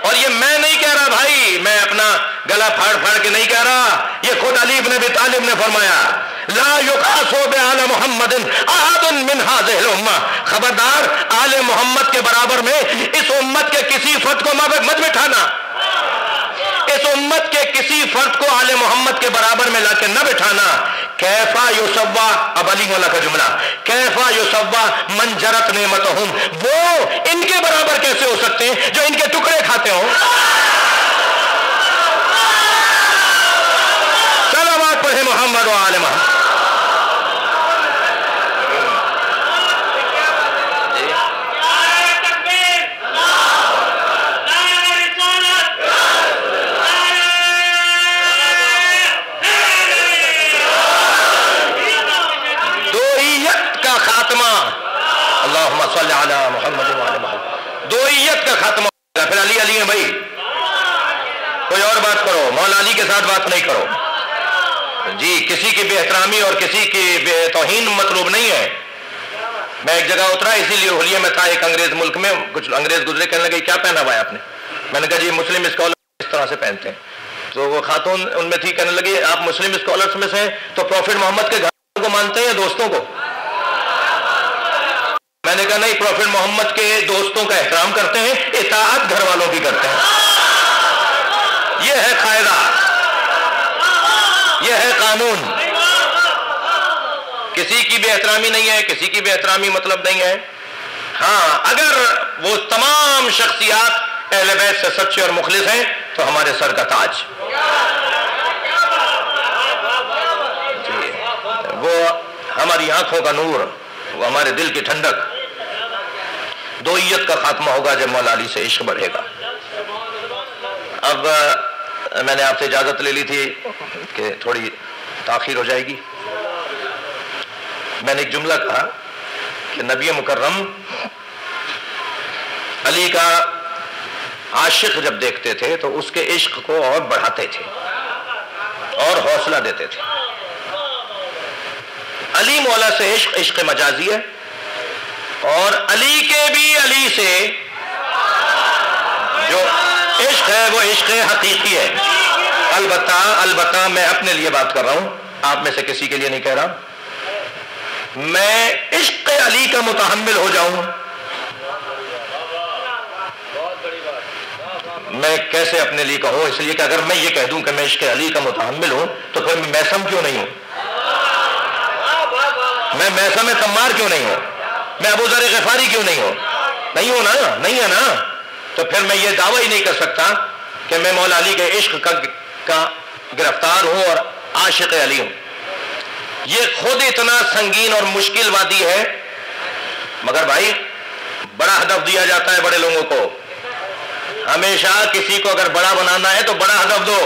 اور یہ میں نہیں کہہ رہا بھائی، میں اپنا گلا پھاڑ کے نہیں کہہ رہا، یہ خود علی بن ابی طالب نے فرمایا لا یقاسو بآل محمد احد من هذه الامہ. خبردار، آل محمد کے برابر میں اس امت کے کسی فرد کو مت بٹھانا. اس امت کے کسی فرد کو آل محمد کے برابر میں لا کے نہ بٹھانا. کیفا یصوا، اب علی مولا کا جملہ، کیفا یصوا من جرت نعمتہم، وہ ان کے برابر کیسے ہو سکتے ہیں جو ان کے ٹکڑے کھاتے ہوں. صلوات پڑھے محمد و آل محمد. اللہم صلی علی محمد وعلی محمد. دوئیت کا خاتمہ ہوگا. پھر علی علی ہیں بھائی، کوئی اور بات کرو، مولا علی کے ساتھ بات نہیں کرو جی. کسی کی بے احترامی اور کسی کی بے توہین مطلوب نہیں ہے. میں ایک جگہ اترا، اسی لیے ہولیے میں تھا ایک انگریز ملک میں، کچھ انگریز گزرے، کہنے لگے کیا پہنا ہوا ہے آپ نے؟ میں نے کہا جی مسلم اسکالر اس طرح سے پہنتے ہیں. تو وہ خاتون ان میں تھی، کہنے لگی آپ مسلم اسکالرس میں سے ہیں تو پروفٹ محمد کے گھر کو مانتے ہیں یا دوستوں کو؟ میں نے کہا نہیں، پروفٹ محمد کے دوستوں کا احترام کرتے ہیں، اطاعت گھر والوں کی کرتے ہیں. یہ ہے قاعدہ، یہ ہے قانون. کسی کی بے احترامی نہیں ہے، کسی کی بے احترامی مطلب نہیں ہے. ہاں اگر وہ تمام شخصیات اہل بیت سے سچے اور مخلص ہیں تو ہمارے سر کا تاج. جی وہ ہماری آنکھوں کا نور، وہ ہمارے دل کی ٹھنڈک. دوئیت کا خاتمہ ہوگا جب مولا علی سے عشق بڑھے گا. اب میں نے آپ سے اجازت لے لی تھی کہ تھوڑی تاخیر ہو جائے گی. میں نے ایک جملہ کہا کہ نبی مکرم علی کا عاشق جب دیکھتے تھے تو اس کے عشق کو اور بڑھاتے تھے اور حوصلہ دیتے تھے. علی مولا سے عشق عشق مجازی ہے، اور علی کے بھی علی سے جو عشق ہے وہ عشق حقیقی ہے. البتہ میں اپنے لیے بات کر رہا ہوں، آپ میں سے کسی کے لیے نہیں کہہ رہا. میں عشق علی کا متحمل ہو جاؤں، میں کیسے اپنے لیے کہوں؟ اس لیے کہ اگر میں یہ کہہ دوں کہ میں عشق علی کا متحمل ہوں تو پھر میں میثم کیوں نہیں ہوں؟ میں میثم تمار کیوں نہیں ہوں؟ میں ابو ذر غفاری کیوں نہیں ہوں؟ نہیں ہوں نا، نہیں ہے نا. تو پھر میں یہ دعویٰ ہی نہیں کر سکتا کہ میں مولا علی کے عشق کا گرفتار ہوں اور عاشق علی ہوں. یہ خود اتنا سنگین اور مشکل وادی ہے، مگر بھائی بڑا ہدف دیا جاتا ہے بڑے لوگوں کو. ہمیشہ کسی کو اگر بڑا بنانا ہے تو بڑا ہدف دو.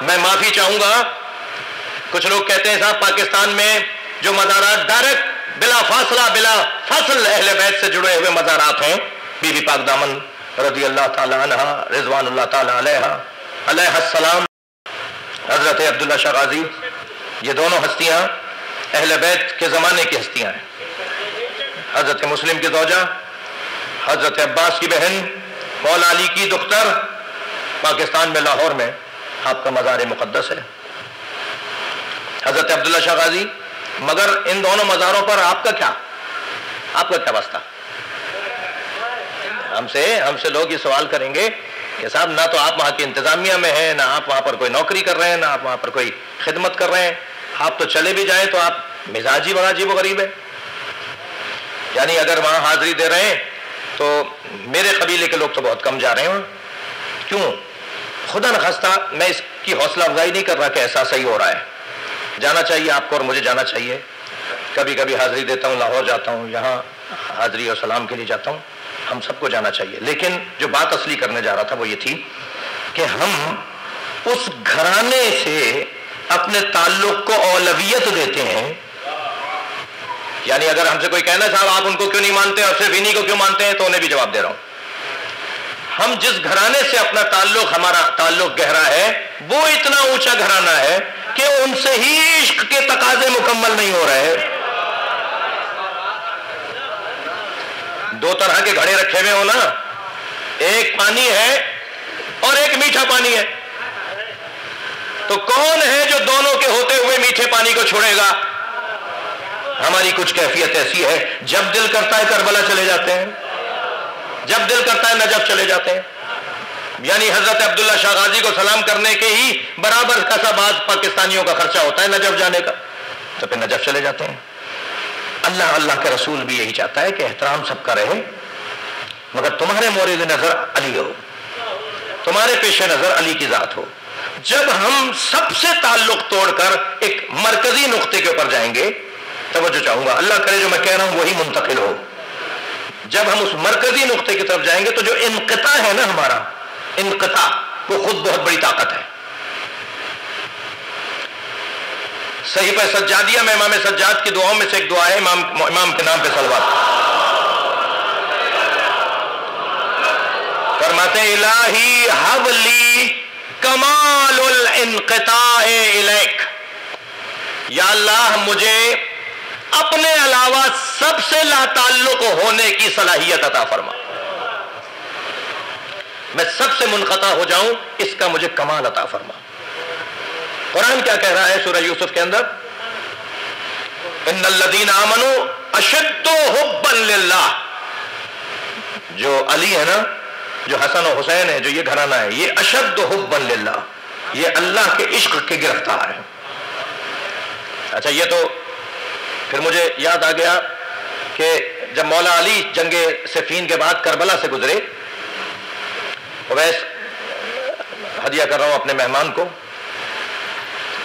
میں معافی چاہوں گا، کچھ لوگ کہتے ہیں صاحب پاکستان میں جو مزارات ڈائریکٹ بلا فاصل اہل بیت سے جڑے ہوئے مزارات ہیں، بی بی پاک دامن رضی اللہ تعالی عنہ، رضوان اللہ تعالی علیہ السلام، حضرت عبداللہ شاہ غازی، یہ دونوں ہستیاں اہل بیت کے زمانے کی ہستیاں ہیں. حضرت مسلم کی زوجہ، حضرت عباس کی بہن، مولا علی کی دختر، پاکستان میں لاہور میں آپ کا مزار مقدس ہے حضرت عبداللہ شاہ غازی. مگر ان دونوں مزاروں پر آپ کا کیا واسطہ؟ ہم سے لوگ یہ سوال کریں گے کہ صاحب نہ تو آپ وہاں کی انتظامیہ میں ہیں، نہ آپ وہاں پر کوئی نوکری کر رہے ہیں، نہ آپ وہاں پر کوئی خدمت کر رہے ہیں. آپ تو چلے بھی جائیں تو آپ مزاج ہی بڑا عجیب و غریب ہے. یعنی اگر وہاں حاضری دے رہے ہیں تو میرے قبیلے کے لوگ تو بہت کم جا رہے ہیں. کیوں؟ خدا نخواستہ میں اس کی حوصلہ افزائی نہیں کر رہا کہ ایسا صحیح ہو رہا ہے. جانا چاہیے آپ کو اور مجھے جانا چاہیے. کبھی کبھی حاضری دیتا ہوں، لاہور جاتا ہوں، یہاں حاضری اور سلام کے لیے جاتا ہوں. ہم سب کو جانا چاہیے. لیکن جو بات اصلی کرنے جا رہا تھا وہ یہ تھی کہ ہم اس گھرانے سے اپنے تعلق کو اولویت دیتے ہیں. یعنی اگر ہم سے کوئی کہنا صاحب آپ ان کو کیوں نہیں مانتے اور صرف انہی کو کیوں مانتے ہیں، تو انہیں بھی جواب دے رہا ہوں. ہم جس گھرانے سے اپنا ہمارا تعلق گہرا ہے وہ اتنا اونچا گھرانہ ہے کہ ان سے ہی عشق کے تقاضے مکمل نہیں ہو رہے. دو طرح کے گھڑے رکھے ہوئے ہو نا، ایک پانی ہے اور ایک میٹھا پانی ہے. تو کون ہے جو دونوں کے ہوتے ہوئے میٹھے پانی کو چھوڑے گا؟ ہماری کچھ کیفیت ایسی ہے، جب دل کرتا ہے کربلا چلے جاتے ہیں، جب دل کرتا ہے نجف چلے جاتے ہیں. یعنی حضرت عبداللہ شاہ غازی کو سلام کرنے کے ہی برابر کا سا بعض پاکستانیوں کا خرچہ ہوتا ہے نجف جانے کا، تو پھر نجف چلے جاتے ہیں۔ اللہ کے رسول بھی یہی چاہتا ہے کہ احترام سب کا رہے، مگر تمہارے مورد نظر علی ہو، تمہارے پیش نظر علی کی ذات ہو۔ جب ہم سب سے تعلق توڑ کر ایک مرکزی نقطے کے اوپر جائیں گے، توجہ چاہوں گا، اللہ کرے جو میں کہہ رہا ہوں وہی منتقل ہو، جب ہم اس مرکزی نقطے کی طرف جائیں گے تو جو انقطاع ہے نا ہمارا، انقطاع وہ خود بہت بڑی طاقت ہے۔ صحیفہ سجادیہ میں امام سجاد کی دعاؤں میں سے ایک دعا ہے، امام کے نام پہ صلوات، فرماتے ہیں الہی ہب لی کمال الانقطاع الیک، یا اللہ مجھے اپنے علاوہ سب سے لا تعلق ہونے کی صلاحیت عطا فرما، میں سب سے منقطع ہو جاؤں اس کا مجھے کمال عطا فرما۔ قرآن کیا کہہ رہا ہے سورہ یوسف کے اندر؟ ان الذین آمنوا اشد حبا للہ، جو علی ہے نا، جو حسن و حسین ہے، جو یہ گھرانہ ہے، یہ اشد حبا للہ، یہ اللہ کے عشق کے گرفتار ہے۔ اچھا، یہ تو پھر مجھے یاد آ گیا کہ جب مولا علی جنگ صفین کے بعد کربلا سے گزرے، اویس ہدیہ کر رہا ہوں اپنے مہمان کو،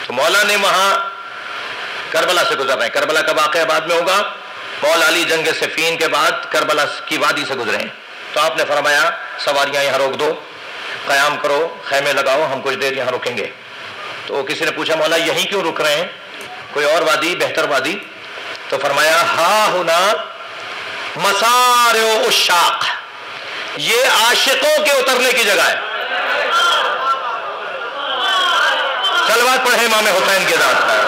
تو مولا نے وہاں کربلا سے گزر رہے ہیں، کربلا کا واقعہ بعد میں ہوگا، مولا علی جنگ صفین کے بعد کربلا کی وادی سے گزرے ہیں، تو آپ نے فرمایا سواریاں یہاں روک دو، قیام کرو، خیمے لگاؤ، ہم کچھ دیر یہاں رکیں گے۔ تو کسی نے پوچھا مولا یہیں کیوں رک رہے ہیں، کوئی اور وادی، بہتر وادی؟ تو فرمایا ہا ہنا مسارع الشاق، یہ عاشقوں کے اترنے کی جگہ ہے۔ صلوات پڑھیں امام حسین کے ذات پر۔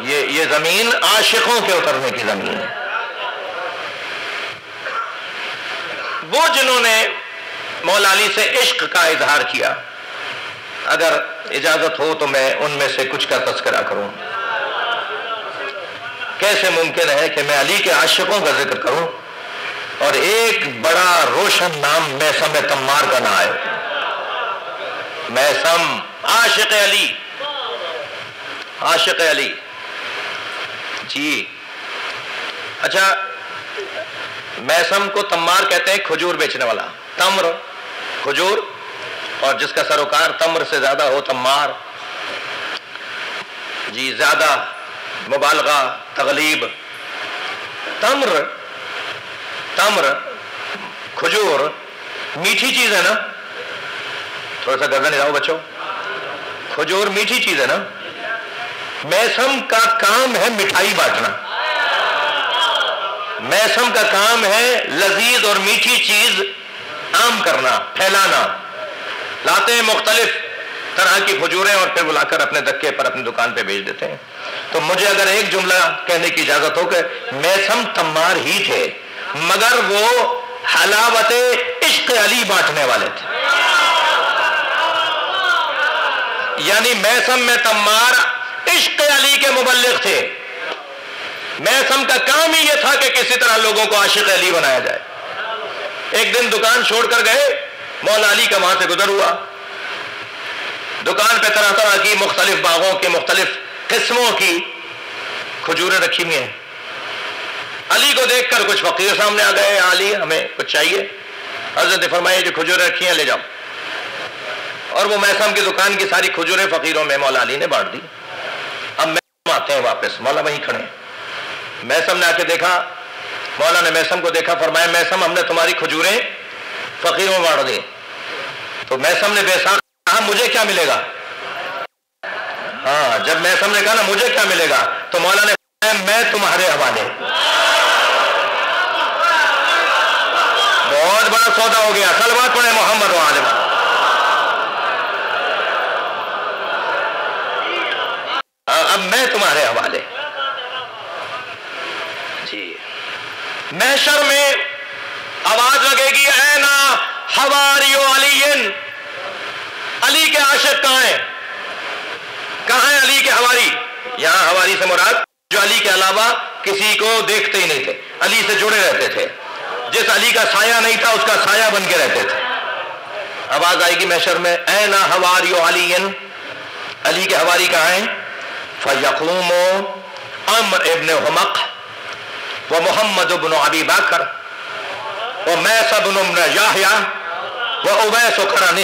یہ زمین عاشقوں کے اترنے کی زمین ہے۔ وہ جنہوں نے مولا علی سے عشق کا اظہار کیا، اگر اجازت ہو تو میں ان میں سے کچھ کا تذکرہ کروں۔ کیسے ممکن ہے کہ میں علی کے عاشقوں کا ذکر کروں اور ایک بڑا روشن نام میثم تمار کا نہ آئے؟ میثم عاشق علی، عاشق علی جی۔ اچھا، میثم کو تمار کہتے ہیں، کھجور بیچنے والا، تمر کھجور، اور جس کا سروکار تمر سے زیادہ ہو تمار جی، زیادہ مبالغہ، تغلیب۔ تمر کھجور میٹھی چیز ہے نا، تھوڑا سا گردن ہلاؤ بچوں، کھجور میٹھی چیز ہے نا، میثم کا کام ہے مٹھائی بانٹنا، میثم کا کام ہے لذیذ اور میٹھی چیز عام کرنا، پھیلانا۔ لاتے ہیں مختلف طرح کی کھجوریں اور پھر بلا کر اپنے دکے پر اپنی دکان پہ بھیج دیتے ہیں۔ تو مجھے اگر ایک جملہ کہنے کی اجازت ہو کہ میثم تمار ہی تھے، مگر وہ حلاوت عشق علی بانٹنے والے تھے۔ یعنی میثم میں تمار عشق علی کے مبلغ تھے، میثم کا کام ہی یہ تھا کہ کسی طرح لوگوں کو عاشق علی بنایا جائے۔ ایک دن دکان چھوڑ کر گئے، مولا علی کا وہاں سے گزر ہوا، دکان پہ طرح طرح کی مختلف باغوں کی مختلف قسموں کی کھجوریں رکھی ہوئی ہیں۔ علی کو دیکھ کر کچھ فقیر سامنے آ گئے، علی ہمیں کچھ چاہیے۔ حضرت نے فرمایا جو کھجوریں رکھی ہیں لے جاؤ، اور وہ میثم کی دکان کی ساری کھجوریں فقیروں میں مولا علی نے بانٹ دی۔ اب میثم آتے ہیں واپس، مولا وہیں کھڑے ہیں۔ میثم نے آ کے دیکھا، مولا نے میثم کو دیکھا، فرمایا میثم ہم نے تمہاری کھجوریں فقیروں میں بانٹ دی۔ تو میثم نے بے ساختہ کہا مجھے کیا ملے گا؟ ہاں، جب میثم نے کہا نا مجھے کیا ملے گا، تو مولا نے فرمایا میں تمہارے حوالے۔ بہت بڑا سودا ہو گیا۔ صلوات پڑھیں محمد و آل محمد۔ اب میں تمہارے حوالے جی۔ محشر میں آواز لگے گی اینا حواریو علی، علی کے عاشق کہاں ہیں؟ کہاں ہیں علی کے حواری؟ یہاں حواری سے مراد جو علی کے علاوہ کسی کو دیکھتے ہی نہیں تھے، علی سے جڑے رہتے تھے، جس علی کا سایہ نہیں تھا اس کا سایہ بن کے رہتے تھے. آواز آئے گی محشر میں این حواری علی، علی کے حواری کہاں ہیں؟ فیقوم عمر ابن حمق و محمد ابن ابی بکر و میث بن یحییٰ و اویس قرن.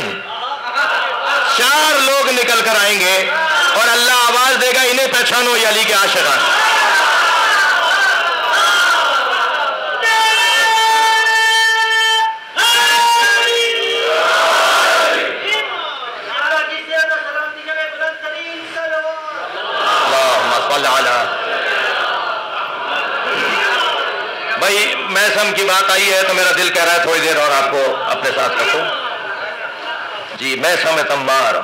4 لوگ نکل کر آئیں گے اور اللہ آواز دے گا انہیں پہچانو، یہ علی کے عاشقان. بھائی میثم کی بات آئی ہے تو میرا دل کہہ رہا ہے تھوڑی دیر اور آپ کو اپنے ساتھ رکھو. جی میثم تمار.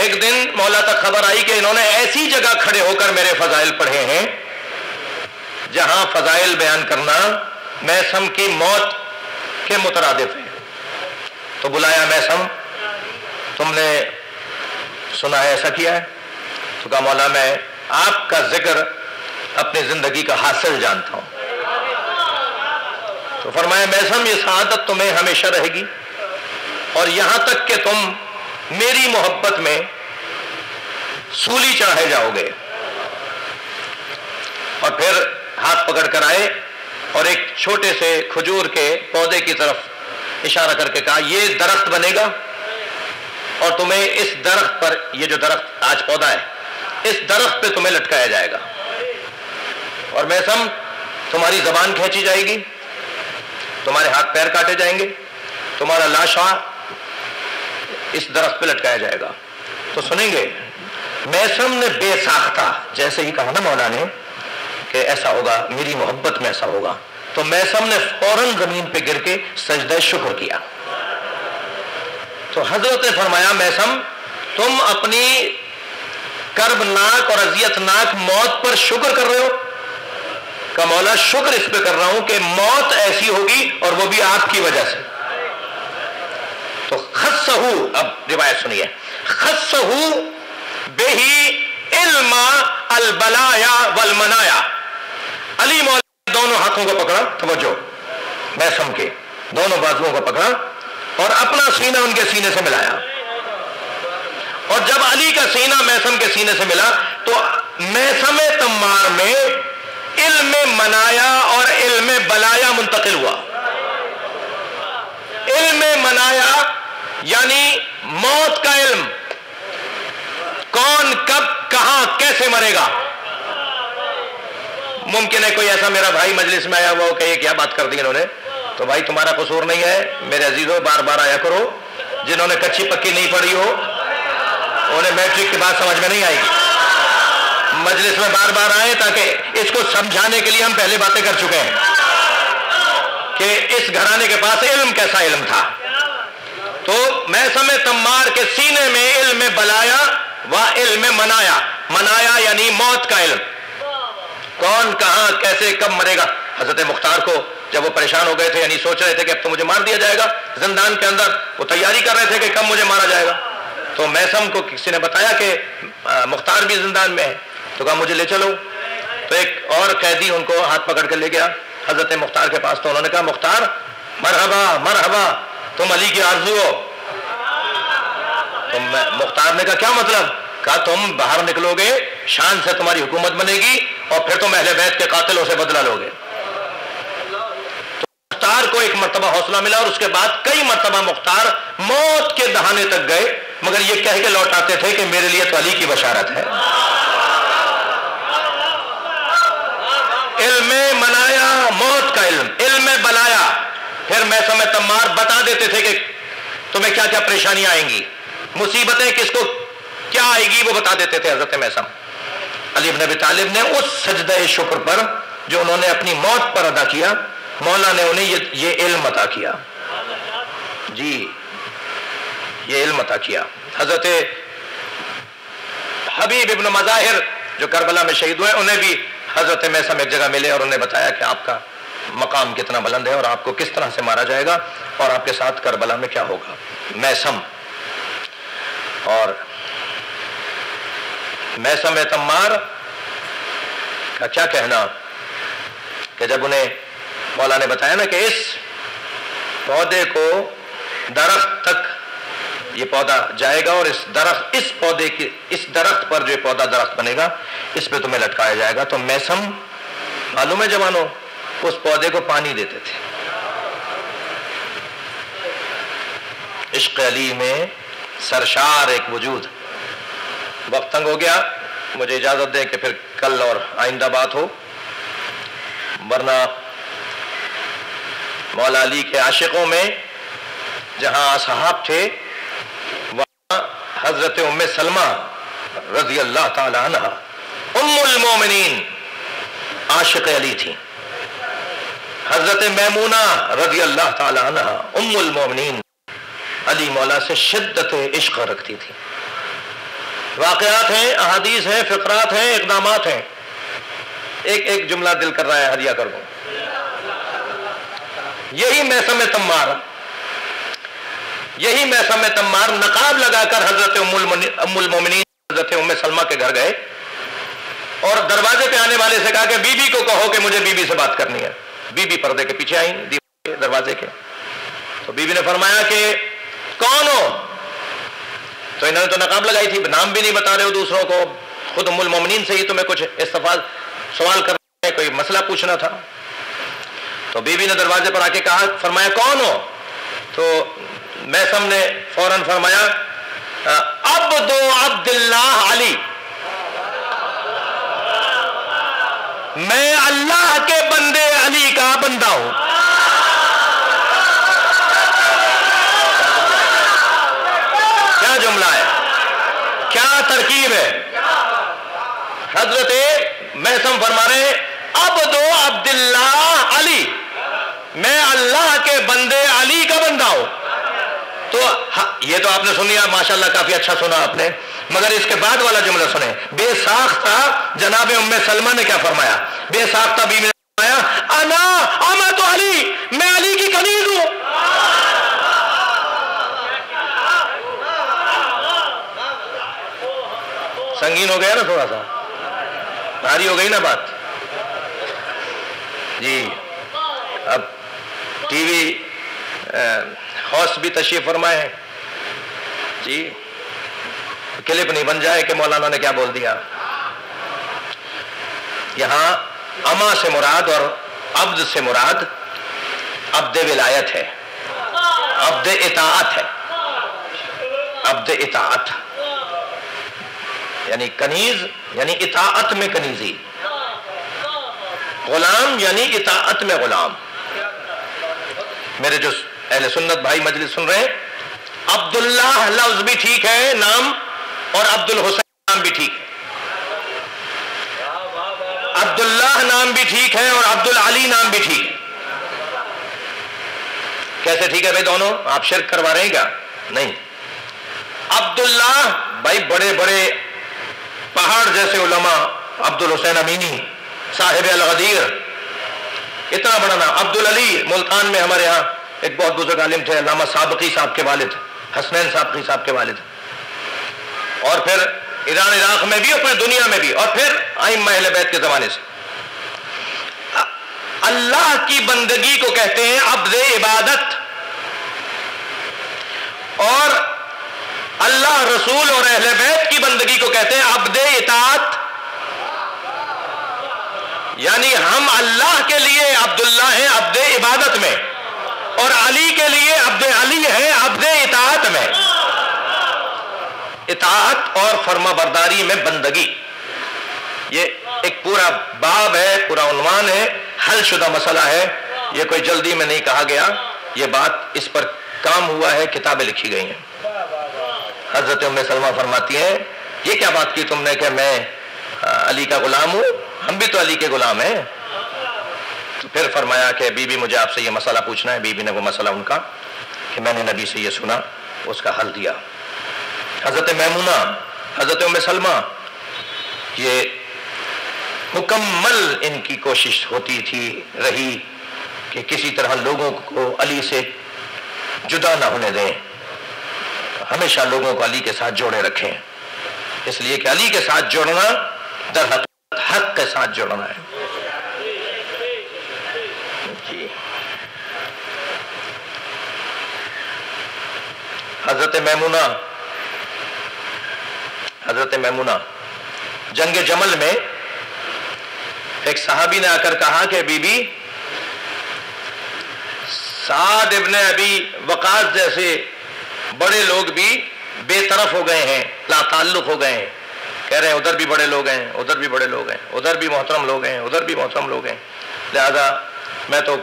ایک دن مولا تک خبر آئی کہ انہوں نے ایسی جگہ کھڑے ہو کر میرے فضائل پڑھے ہیں جہاں فضائل بیان کرنا میثم کی موت کے مترادف ہے. تو بلایا میثم، تم نے سنا ہے ایسا کیا ہے؟ تو کہا مولا میں آپ کا ذکر اپنی زندگی کا حاصل جانتا ہوں. تو فرمایا میثم یہ سعادت تمہیں ہمیشہ رہے گی اور یہاں تک کہ تم میری محبت میں سولی چڑھائے جاؤ گے. اور پھر ہاتھ پکڑ کر آئے اور ایک چھوٹے سے کھجور کے پودے کی طرف اشارہ کر کے کہا یہ درخت بنے گا اور تمہیں اس درخت پر، یہ جو درخت آج پودا ہے اس درخت پہ تمہیں لٹکایا جائے گا اور میثم تمہاری زبان کھینچی جائے گی، تمہارے ہاتھ پیر کاٹے جائیں گے، تمہارا لاشا اس درخت پہ لٹکایا جائے گا. تو سنیں گے میثم نے بے ساختہ جیسے ہی کہا نا مولا نے کہ ایسا ہوگا، میری محبت میں ایسا ہوگا، تو میثم نے فوراً زمین پہ گر کے سجدہ شکر کیا. تو حضرت نے فرمایا میثم تم اپنی کربناک اور اذیتناک موت پر شکر کر رہے ہو؟ کہ مولا شکر اس پہ کر رہا ہوں کہ موت ایسی ہوگی اور وہ بھی آپ کی وجہ سے. تو خصہو، اب روایت سنیے، خصہو بہی علم البلایا والمنایا. علی مولا دونوں ہاتھوں کو پکڑا، توجہ، میثم کے دونوں بازوؤں کو پکڑا اور اپنا سینہ ان کے سینے سے ملایا. اور جب علی کا سینہ میثم کے سینے سے ملا تو میثم تمار میں علم منایا اور علم بلایا منتقل ہوا. علم منایا یعنی موت کا علم، کون کب کہاں کیسے مرے گا. ممکن ہے کوئی ایسا میرا بھائی مجلس میں آیا ہوا ہو کہ یہ کیا بات کر دی انہوں نے. تو بھائی تمہارا قصور نہیں ہے میرے عزیزوں، بار بار آیا کرو. جنہوں نے کچی پکی نہیں پڑھی ہو انہیں میٹرک کی بات سمجھ میں نہیں آئے گی. مجلس میں بار بار آئے تاکہ اس کو سمجھانے کے لیے ہم پہلے باتیں کر چکے ہیں کہ اس گھرانے کے پاس علم کیسا علم تھا. تو میثم تمار کے سینے میں علم بلایا و علم منایا. منایا یعنی موت کا علم، کون کہاں کیسے کب مرے گا. حضرت مختار کو جب وہ پریشان ہو گئے تھے، یعنی سوچ رہے تھے کہ اب تو مجھے مار دیا جائے گا زندان کے اندر، وہ تیاری کر رہے تھے کہ کب مجھے مارا جائے گا. تو میثم کو کسی نے بتایا کہ مختار بھی زندان میں ہے، تو کہا مجھے لے چلو. تو ایک اور قیدی ان کو ہاتھ پکڑ کر لے گیا حضرت مختار کے پاس. تو انہوں نے کہا مختار مرحبا مرحبا، تم علی کی آرزو ہو. تو مختار نے کہا کیا مطلب؟ کہا تم باہر نکلو گے، شان سے تمہاری حکومت بنے گی اور پھر تم اہل بیت کے قاتلوں سے بدلہ لو گے. تو مختار کو ایک مرتبہ حوصلہ ملا اور اس کے بعد کئی مرتبہ مختار موت کے دہانے تک گئے، مگر یہ کہہ کے لوٹ آتے تھے کہ میرے لیے تو علی کی بشارت ہے. علم منایا موت کا علم، علم بلایا. پھر میثم تمار بتا دیتے تھے کہ تمہیں کیا کیا پریشانیاں آئیں گی، مصیبتیں کس کو کیا آئے گی، وہ بتا دیتے تھے حضرت میثم. علی بن ابی طالب نے اس سجدہ شکر پر جو انہوں نے اپنی موت پر ادا کیا، مولا نے انہیں یہ علم عطا کیا. جی یہ علم عطا کیا. حضرت حبیب ابن مظاہر جو کربلا میں شہید ہوئے، انہیں بھی حضرت میثم ایک جگہ ملے اور انہیں بتایا کہ آپ کا مقام کتنا بلند ہے اور آپ کو کس طرح سے مارا جائے گا اور آپ کے ساتھ کربلا میں کیا ہوگا. میثم اور میثم تمار کا کیا کہنا کہ جب انہیں مولا نے بتایا نا کہ اس پودے کو درخت تک یہ پودا جائے گا اور اس پودے کی اس درخت پر جو پودا درخت بنے گا اس پہ تمہیں لٹکایا جائے گا. تو میسم معلوم ہے جوانوں اس پودے کو پانی دیتے تھے. عشق علی میں سرشار ایک وجود. وقت تنگ ہو گیا, مجھے اجازت دیں کہ پھر کل اور آئندہ بات ہو, ورنہ مولا علی کے عاشقوں میں جہاں اصحاب تھے وہاں حضرت ام سلمہ رضی اللہ تعالی عنہ ام المومنین عاشق علی تھی. حضرت میمونہ رضی اللہ تعالی عنہ ام المومنین علی مولا سے شدت عشق رکھتی تھی. واقعات ہیں, احادیث ہیں, فقرات ہیں, اقدامات ہیں. ایک جملہ دل کر رہا ہے ہدیہ کر دوں. یہی میسم تمار نقاب لگا کر حضرت ام المومنین حضرت ام سلمہ کے گھر گئے اور دروازے پہ آنے والے سے کہا کہ بی بی کو کہو کہ مجھے بی بی سے بات کرنی ہے. بی بی پردے کے پیچھے آئیں دروازے کے. تو بی بی نے فرمایا کہ کون ہو؟ تو انہوں نے تو نقاب لگائی تھی, نام بھی نہیں بتا رہے ہو دوسروں کو, خود ام المومنین سے ہی تمہیں کچھ سوال کرنا ہے, کوئی مسئلہ پوچھنا تھا. تو بی بی نے دروازے پر آ کے کہا, فرمایا کون ہو؟ تو میسم نے فوراً فرمایا عبد اللہ علی, میں اللہ کے بندے علی کا بندہ ہوں. کیا جملہ ہے, کیا ترکیب ہے. حضرت میسم فرما رہے عبد اللہ علی, میں اللہ کے بندے علی کا بندہ ہوں. تو یہ تو آپ نے سنیا ماشاءاللہ, کافی اچھا سنا آپ نے, مگر اس کے بعد والا جملہ سنیں. بے ساختہ جناب ام سلمہ نے کیا فرمایا؟ بے ساختہ بیوی نے فرمایا انا امت علی, میں علی کی کنیز ہوں. سنگین ہو گیا نا, تھوڑا سا بھاری ہو گئی نا بات جی. اب ٹی وی ہوسٹ بھی تشریف فرمائے ہیں جی, کلپ نہیں بن جائے کہ مولانا نے کیا بول دیا. یہاں اما سے مراد اور عبد سے مراد عبد ولایت ہے, عبد اطاعت ہے. عبد اطاعت یعنی کنیز یعنی اطاعت میں کنیزی, غلام یعنی اطاعت میں غلام. میرے جو اہل سنت بھائی مجلس سن رہے ہیں, عبداللہ لفظ بھی ٹھیک ہے نام, اور عبد الحسین نام بھی ٹھیک ہے. عبداللہ نام بھی ٹھیک ہے اور عبد العلی نام بھی ٹھیک ہے. کیسے ٹھیک ہے بھائی دونوں؟ آپ شرک کروا رہے ہیں کیا؟ نہیں. عبداللہ بھائی بڑے بڑے پہاڑ جیسے علماء, عبد الحسین امینی صاحب الغدیر, اتنا بڑا نام. عبد العلی ملتان میں ہمارے ہاں ایک بہت بزرگ عالم تھے, علامہ سابقی صاحب کے والد, حسنین سابقی صاحب کے والد, اور پھر ایران عراق میں بھی اور پھر دنیا میں بھی, اور پھر ائمہ اہل بیت کے زمانے سے. اللہ کی بندگی کو کہتے ہیں عبد عبادت, اور اللہ رسول اور اہل بیت کی بندگی کو کہتے ہیں عبد اطاعت. یعنی ہم اللہ کے لیے عبداللہ ہیں عبد عبادت میں, اور علی کے لیے عبد علی ہے عبد اطاعت میں. اطاعت اور فرما برداری میں بندگی, یہ ایک پورا باب ہے, پورا عنوان ہے, حل شدہ مسئلہ ہے. یہ کوئی جلدی میں نہیں کہا گیا, یہ بات اس پر کام ہوا ہے, کتابیں لکھی گئی ہیں. حضرت ام سلمہ فرماتی ہیں یہ کیا بات کی تم نے کہ میں علی کا غلام ہوں, ہم بھی تو علی کے غلام ہیں. تو پھر فرمایا کہ بی بی مجھے آپ سے یہ مسئلہ پوچھنا ہے. بی بی نے وہ مسئلہ ان کا کہ میں نے نبی سے یہ سنا, اس کا حل دیا. حضرت میمونہ, حضرت ام سلمہ, یہ مکمل ان کی کوشش ہوتی تھی رہی کہ کسی طرح لوگوں کو علی سے جدا نہ ہونے دیں, ہمیشہ لوگوں کو علی کے ساتھ جوڑے رکھیں, اس لیے کہ علی کے ساتھ جوڑنا در حق کے ساتھ جوڑنا ہے. جی حضرت میمونہ جنگ جمل میں ایک صحابی نے آ کر کہا کہ بی بی سعد ابن ابی وقاص جیسے بڑے لوگ بھی بے طرف ہو گئے ہیں، لا تعلق ہو گئے ہیں. کہہ رہے ہیں ادھر بھی بڑے لوگ ہیں، ادھر بھی بڑے لوگ ہیں، ادھر بھی محترم لوگ ہیں، ادھر بھی محترم لوگ ہیں، لہذا میں تو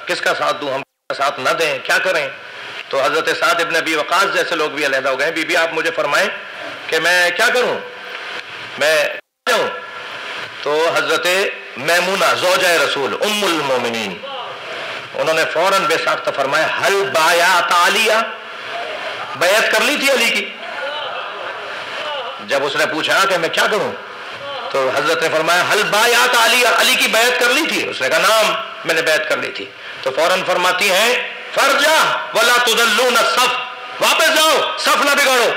کس کا ساتھ دوں، ہم کا ساتھ نہ دیں، کیا کریں؟ تو حضرت سعد ابن ابی وقاص جیسے لوگ بھی علیحدہ ہو گئے. بی بی آپ مجھے فرمائیں کہ میں کیا کروں، میں جاؤں؟ تو حضرت میمونہ زوجہ رسول ام المومنین انہوں نے فوراً بے ساختہ فرمایا ہل بایعت علیہ، بیعت کر لی تھی علی کی؟ جب اس نے پوچھا کہ میں کیا کروں تو حضرت نے فرمایا ہل بایعت علیہ، علی کی بیعت کر لی تھی؟ اس نے کہا نعم میں نے بیعت کر لی تھی. تو فوراً فرماتی ہیں فرجع ولا تضلون الصف، واپس جاؤ صف نہ بگاڑو.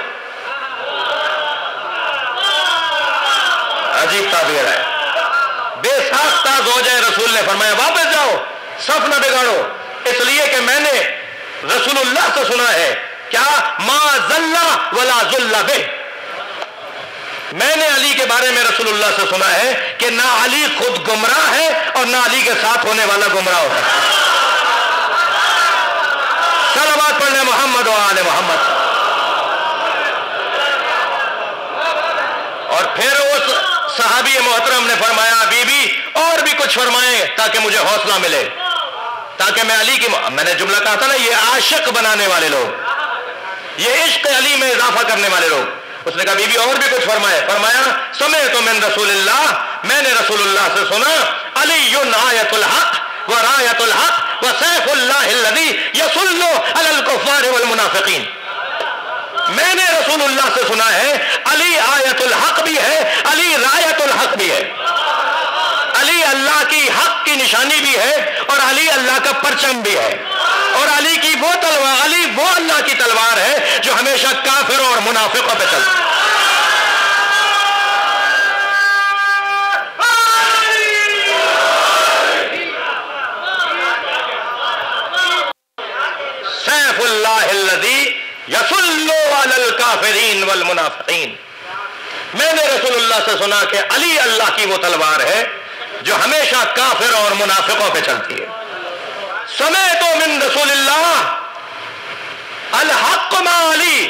عجیب تعبیر ہے. بے ساختہ زوجہ رسول نے فرمایا واپس جاؤ صف نہ بگاڑو، اس لیے کہ میں نے رسول اللہ سے سنا ہے کیا ما ذل ولا ذل بہ، میں نے علی کے بارے میں رسول اللہ سے سنا ہے کہ نہ علی خود گمراہ ہے اور نہ علی کے ساتھ ہونے والا گمراہ ہوتا ہے. صلوات پڑھنے محمد و آل محمد. اور پھر اس صحابی محترم نے فرمایا بی بی اور بھی کچھ فرمائیں تاکہ مجھے حوصلہ ملے، تاکہ میں علی کی میں نے جملہ کہا تھا نا یہ عاشق بنانے والے لوگ، یہ عشق علی میں اضافہ کرنے والے لوگ. اس نے کہا بی بی اور بھی کچھ فرمائے. فرمایا سمعت من رسول اللہ، میں نے رسول اللہ سے سنا علی آیت الحق و رایت الحق و سیف اللہ الذی یصل علی الکفار والمنافقین. میں نے رسول اللہ سے سنا ہے علی آیت الحق بھی ہے، علی رایت الحق بھی ہے، علی اللہ کی حق کی نشانی بھی ہے اور علی اللہ کا پرچم بھی ہے، اور علی کی وہ تلوار، علی وہ اللہ کی تلوار ہے جو ہمیشہ کافروں اور منافقوں پہ چلتی ہے. سیف اللہ الذی یصل علی الکافرین والمنافقین. میں نے رسول اللہ سے سنا کہ علی اللہ کی وہ تلوار ہے جو ہمیشہ کافر اور منافقوں پہ چلتی ہے. سمعت من رسول اللہ الحق مع علی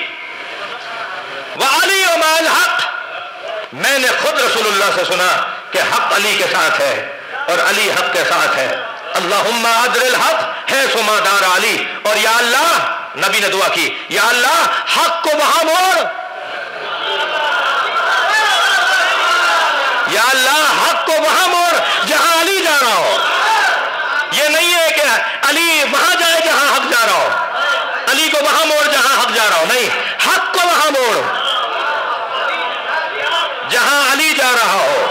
وعلی مع الحق. میں نے خود رسول اللہ سے سنا کہ حق علی کے ساتھ ہے اور علی حق کے ساتھ ہے. اللہم ادر الحق حیث ما دار علی. اور یا اللہ، نبی نے دعا کی، یا اللہ حق کو وہاں موڑ، یا اللہ حق کو وہاں موڑ جہاں علی جا رہا ہو. یہ نہیں ہے کہ علی وہاں جائے جہاں حق جا رہا ہو، علی کو وہاں موڑ جہاں حق جا رہا ہو، نہیں، حق کو وہاں موڑ جہاں علی جا رہا ہو.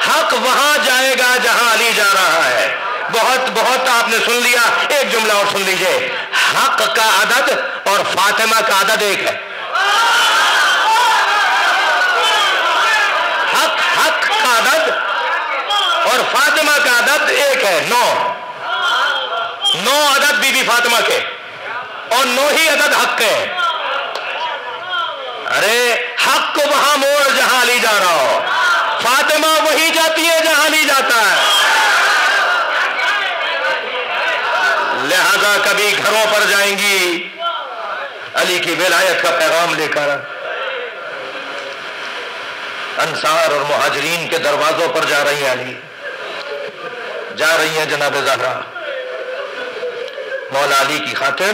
حق وہاں جائے گا جہاں علی جا رہا ہے. بہت آپ نے سن لیا، ایک جملہ اور سن لیجئے. حق کا عدد اور فاطمہ کا عدد ایک ہے. حق کا عدد اور فاطمہ کا عدد ایک ہے، 9 عدد بی بی فاطمہ کے اور 9 ہی عدد حق کے. ارے حق کو وہاں موڑ جہاں علی جا رہا ہو. فاطمہ وہی جاتی ہے جہاں علی جاتا ہے. لہذا کبھی گھروں پر جائیں گی علی کی ولایت کا پیغام لے کر، انصار اور مہاجرین کے دروازوں پر جا رہی ہیں، علی جا رہی ہیں جناب زہرا. مولا علی کی خاطر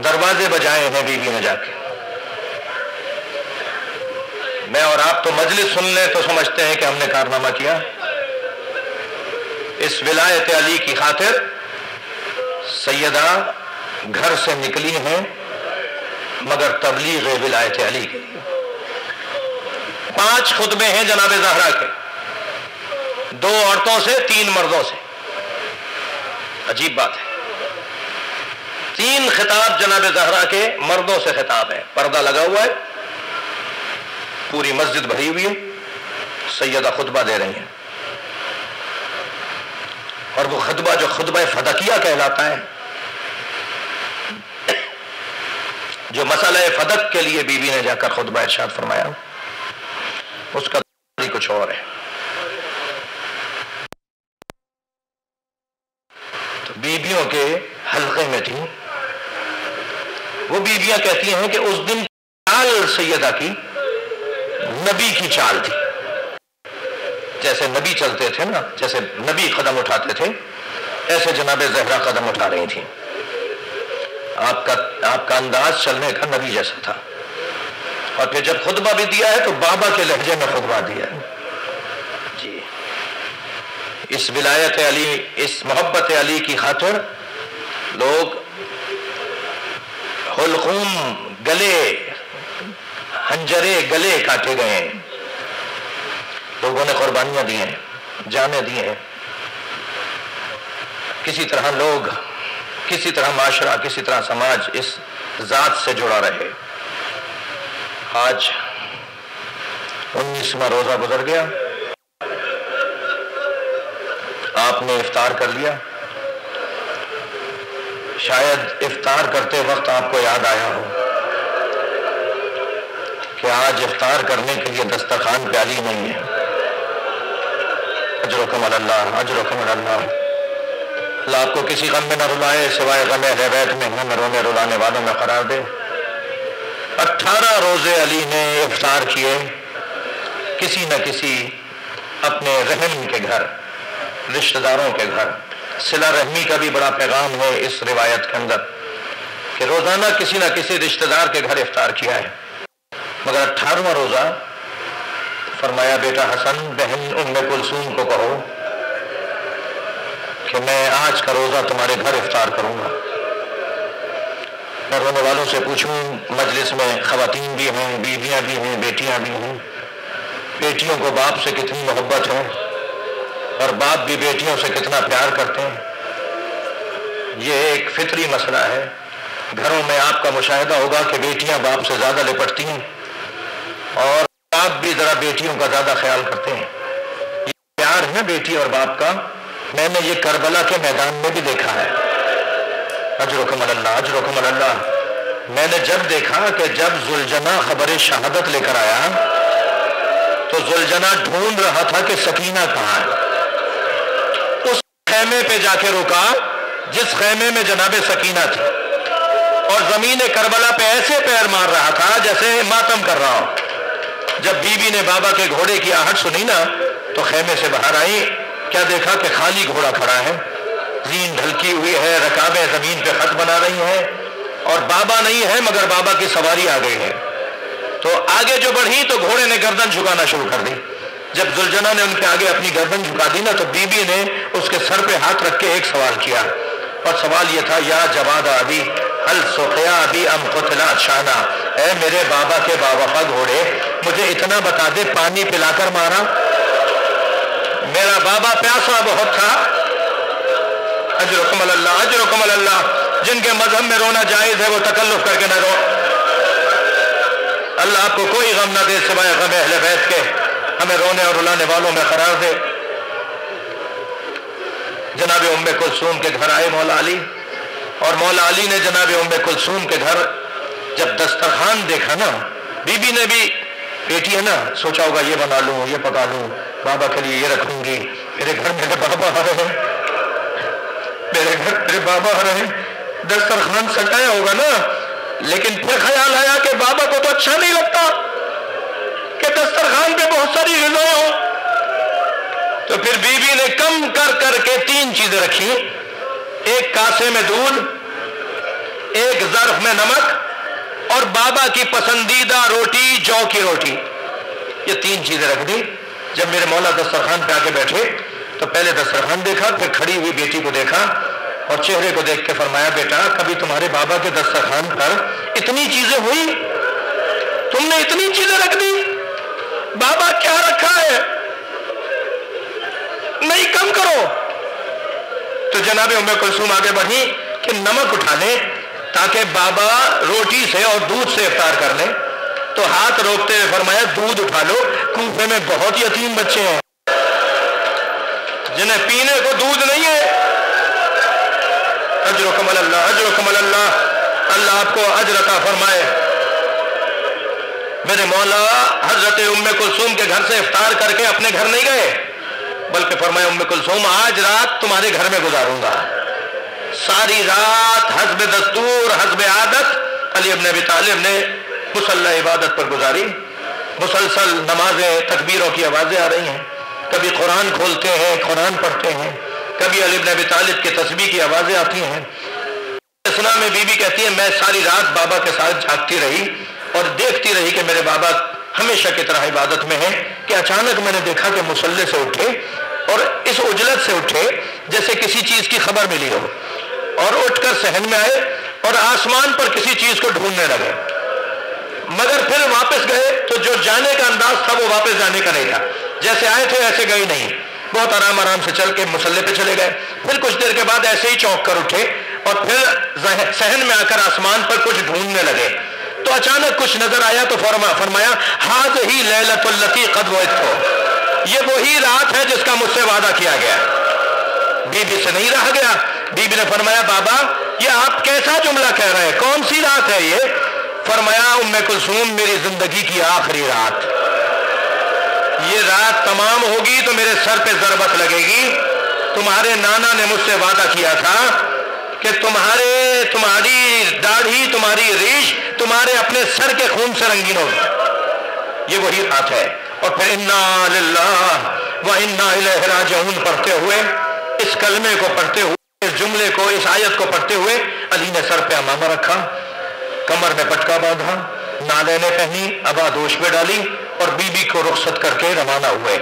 دروازے بجائے ہیں بی بی نے جا کے. میں اور آپ تو مجلس سن لیں تو سمجھتے ہیں کہ ہم نے کارنامہ کیا. اس ولایت علی کی خاطر سیدہ گھر سے نکلی ہیں مگر تبلیغ ولایت علی کے لیے. 5 خطبے ہیں جناب زہرا کے، 2 عورتوں سے 3 مردوں سے. عجیب بات ہے، 3 خطاب جناب زہرا کے مردوں سے خطاب ہے. پردہ لگا ہوا ہے، پوری مسجد بھری ہوئی ہے، سیدہ خطبہ دے رہی ہیں. اور وہ خطبہ جو خطبہ فدکیہ کہلاتا ہے، جو مسئلہ فدق کے لیے بی بی نے جا کر خطبہ ارشاد فرمایا اس کا کچھ اور ہے. تو بیویوں کے حلقے میں تھی. وہ بیویاں کہتی ہیں کہ اس دن چال سیدہ کی نبی کی چال تھی. جیسے نبی چلتے تھے نا، جیسے نبی قدم اٹھاتے تھے، ایسے جناب زہرا قدم اٹھا رہی تھیں. آپ کا انداز چلنے کا نبی جیسا تھا. اور پھر جب خطبہ بھی دیا ہے تو بابا کے لہجے میں خطبہ دیا ہے. جی اس ولایت علی، اس محبت علی کی خاطر لوگ حلقوم گلے، ہنجرے گلے کاٹے گئے ہیں. لوگوں نے قربانیاں دی ہیں، جانیں دی ہیں. کسی طرح لوگ، کسی طرح معاشرہ، کسی طرح سماج اس ذات سے جڑا رہے. آج 19واں روزہ گزر گیا. آپ نے افطار کر لیا. شاید افطار کرتے وقت آپ کو یاد آیا ہو کہ آج افطار کرنے کے لیے دسترخوان پہ علی نہیں ہے. اجرکم اللہ، اجرکم اللہ. اللہ آپ کو کسی غم میں نہ رلائے سوائے غم اہل بیت میں، نہ رونے رلانے والوں میں قرار دے. 18 روزے علی نے افطار کیے کسی نہ کسی اپنے رحم کے گھر، رشتہ داروں کے گھر. صلہ رحمی کا بھی بڑا پیغام ہے اس روایت کے اندر کہ روزانہ کسی نہ کسی رشتہ دار کے گھر افطار کیا ہے. مگر 18واں روزہ فرمایا بیٹا حسن، بہن ام کلثوم کو کہو کہ میں آج کا روزہ تمہارے گھر افطار کروں گا. میں رونے والوں سے پوچھوں، مجلس میں خواتین بھی ہیں، بیویاں بھی ہیں، بیٹیاں بھی ہیں. بیٹیوں کو باپ سے کتنی محبت ہے اور باپ بھی بیٹیوں سے کتنا پیار کرتے ہیں. یہ ایک فطری مسئلہ ہے. گھروں میں آپ کا مشاہدہ ہوگا کہ بیٹیاں باپ سے زیادہ لپٹتی ہیں اور باپ بھی ذرا بیٹیوں کا زیادہ خیال کرتے ہیں. یہ پیار ہے بیٹی اور باپ کا. میں نے یہ کربلا کے میدان میں بھی دیکھا ہے. اجرکم اللہ، اجرکم اللہ. میں نے جب دیکھا کہ جب ذوالجناح خبر شہادت لے کر آیا تو ذوالجناح ڈھونڈ رہا تھا کہ سکینہ کہاں ہے. اس خیمے پہ جا کے رکا جس خیمے میں جناب سکینہ تھی اور زمین کربلا پہ ایسے پیر مار رہا تھا جیسے ماتم کر رہا ہو. جب بی بی نے بابا کے گھوڑے کی آہٹ سنی نا تو خیمے سے باہر آئی. کیا دیکھا کہ خالی گھوڑا کھڑا ہے، زین ڈھلکی ہوئی ہے، رکابیں زمین پہ خط بنا رہی ہیں اور بابا نہیں ہے مگر بابا کی سواری آ گئی ہے. تو آگے جو بڑھی تو گھوڑے نے گردن جھکانا شروع کر دی. جب ذوالجناح نے ان کے آگے اپنی گردن جھکا دی نا تو بی بی نے اس کے سر پہ ہاتھ رکھ کے ایک سوال کیا اور سوال یہ تھا، یا جواد ابی هل سقیا ابی ام قتل شانا. اے میرے بابا کے باوفا گھوڑے، مجھے اتنا بتا دے پانی پلا کر مارا؟ میرا بابا پیاسا بہت تھا. اجرکم اللہ، اجرکم اللہ. جن کے مذہب میں رونا جائز ہے وہ تکلف کر کے نہ رو. اللہ آپ کو کوئی غم نہ دے سوائے غم اہل بیت کے. ہمیں رونے اور رلانے والوں میں قرار دے. جناب ام کلثوم کے گھر آئے مولا علی اور مولا علی نے جناب ام کلثوم کے گھر جب دسترخوان دیکھا نا، بی بی نے بھی، بیٹی ہے نا، سوچا ہوگا یہ بنا لوں، یہ پکا لوں، بابا کے لیے یہ رکھوں گی. میرے گھر میرے بابا آ رہے ہیں، میرے گھر میرے بابا آ رہے ہیں. دسترخوان سجایا ہوگا نا، لیکن پھر خیال آیا کہ بابا کو تو اچھا نہیں لگتا کہ دسترخوان پہ بہت ساری غذائیں ہوں. تو پھر بی بی نے کم کر کر کے 3 چیزیں رکھی. ایک کاسے میں دودھ، ایک ظرف میں نمک اور بابا کی پسندیدہ روٹی، جو کی روٹی. یہ 3 چیزیں رکھ دی. جب میرے مولا دسترخوان پہ آ کے بیٹھے تو پہلے دسترخوان دیکھا، پھر کھڑی ہوئی بیٹی کو دیکھا اور چہرے کو دیکھ کے فرمایا، بیٹا کبھی تمہارے بابا کے دسترخوان پر اتنی چیزیں ہوئی؟ تم نے اتنی چیزیں رکھ دی؟ بابا کیا رکھا ہے؟ نہیں کم کرو. تو جناب ام کلثوم آگے بڑھی کہ نمک اٹھا لیں تاکہ بابا روٹی سے اور دودھ سے افطار کر لیں. تو ہاتھ روکتے ہوئے فرمایا، دودھ اٹھا لو. کوفے میں بہت یتیم بچے ہیں جنہیں پینے کو دودھ نہیں ہے. اجرکم اللہ، اجرکم اللہ. اللہ آپ کو اجر عطا فرمائے۔ میرے مولا حضرت ام کلثوم کے گھر سے افطار کر کے اپنے گھر نہیں گئے، بلکہ فرمایا ام کلثوم آج رات تمہارے گھر میں گزاروں گا۔ ساری رات حسب دستور حسب عادت علی ابن ابی طالب نے مصلی عبادت پر گزاری۔ مسلسل نمازیں تکبیروں کی آوازیں آ رہی ہیں، کبھی قرآن کھولتے ہیں قرآن پڑھتے ہیں، کبھی علی ابن ابی طالب کے تسبیح کی آوازیں آتی ہیں۔ اسنا میں بی بی کہتی ہے میں ساری رات بابا کے ساتھ جاگتی رہی اور دیکھتی رہی کہ میرے بابا ہمیشہ کی طرح عبادت میں ہیں کہ اچانک میں نے دیکھا کہ مصلی سے اٹھے اور اس عجلت سے اٹھے جیسے کسی چیز کی خبر ملی ہو، اور اٹھ کر صحن میں آئے اور آسمان پر کسی چیز کو ڈھونڈنے لگے، مگر پھر واپس گئے تو جو جانے کا انداز تھا وہ واپس جانے کا نہیں تھا، جیسے آئے تھے ایسے گئے نہیں، بہت آرام آرام سے چل کے مصلی پہ چلے گئے۔ پھر کچھ دیر کے بعد ایسے ہی چونک کر اٹھے اور پھر صحن میں آ کر آسمان پر کچھ ڈھونڈنے لگے، تو اچانک کچھ نظر آیا تو فرمایا ہذہ لیلۃ التی قد وعدت، یہ وہی رات ہے جس کا مجھ سے وعدہ کیا گیا۔ بی بی سے نہیں رہا گیا، بی بی نے فرمایا بابا یہ آپ کیسا جملہ کہہ رہے ہیں، کون سی رات ہے یہ؟ فرمایا ام کلثوم میری زندگی کی آخری رات، یہ رات تمام ہوگی تو میرے سر پہ ضربت لگے گی، تمہارے نانا نے مجھ سے وعدہ کیا تھا کہ تمہاری داڑھی تمہاری ریش تمہارے اپنے سر کے خون سے رنگین ہوگی، یہ وہی رات ہے۔ اور پھر انا للہ و انا الیہ راجعون پڑھتے ہوئے، اس کلمے کو پڑھتے ہوئے، اس جملے کو، اس آیت کو پڑھتے ہوئے علی نے سر پہ امامہ رکھا، کمر میں پٹکا باندھا، نالینیں پہنی، ابا دوش میں ڈالی اور بی بی کو رخصت کر کے روانہ ہوئے۔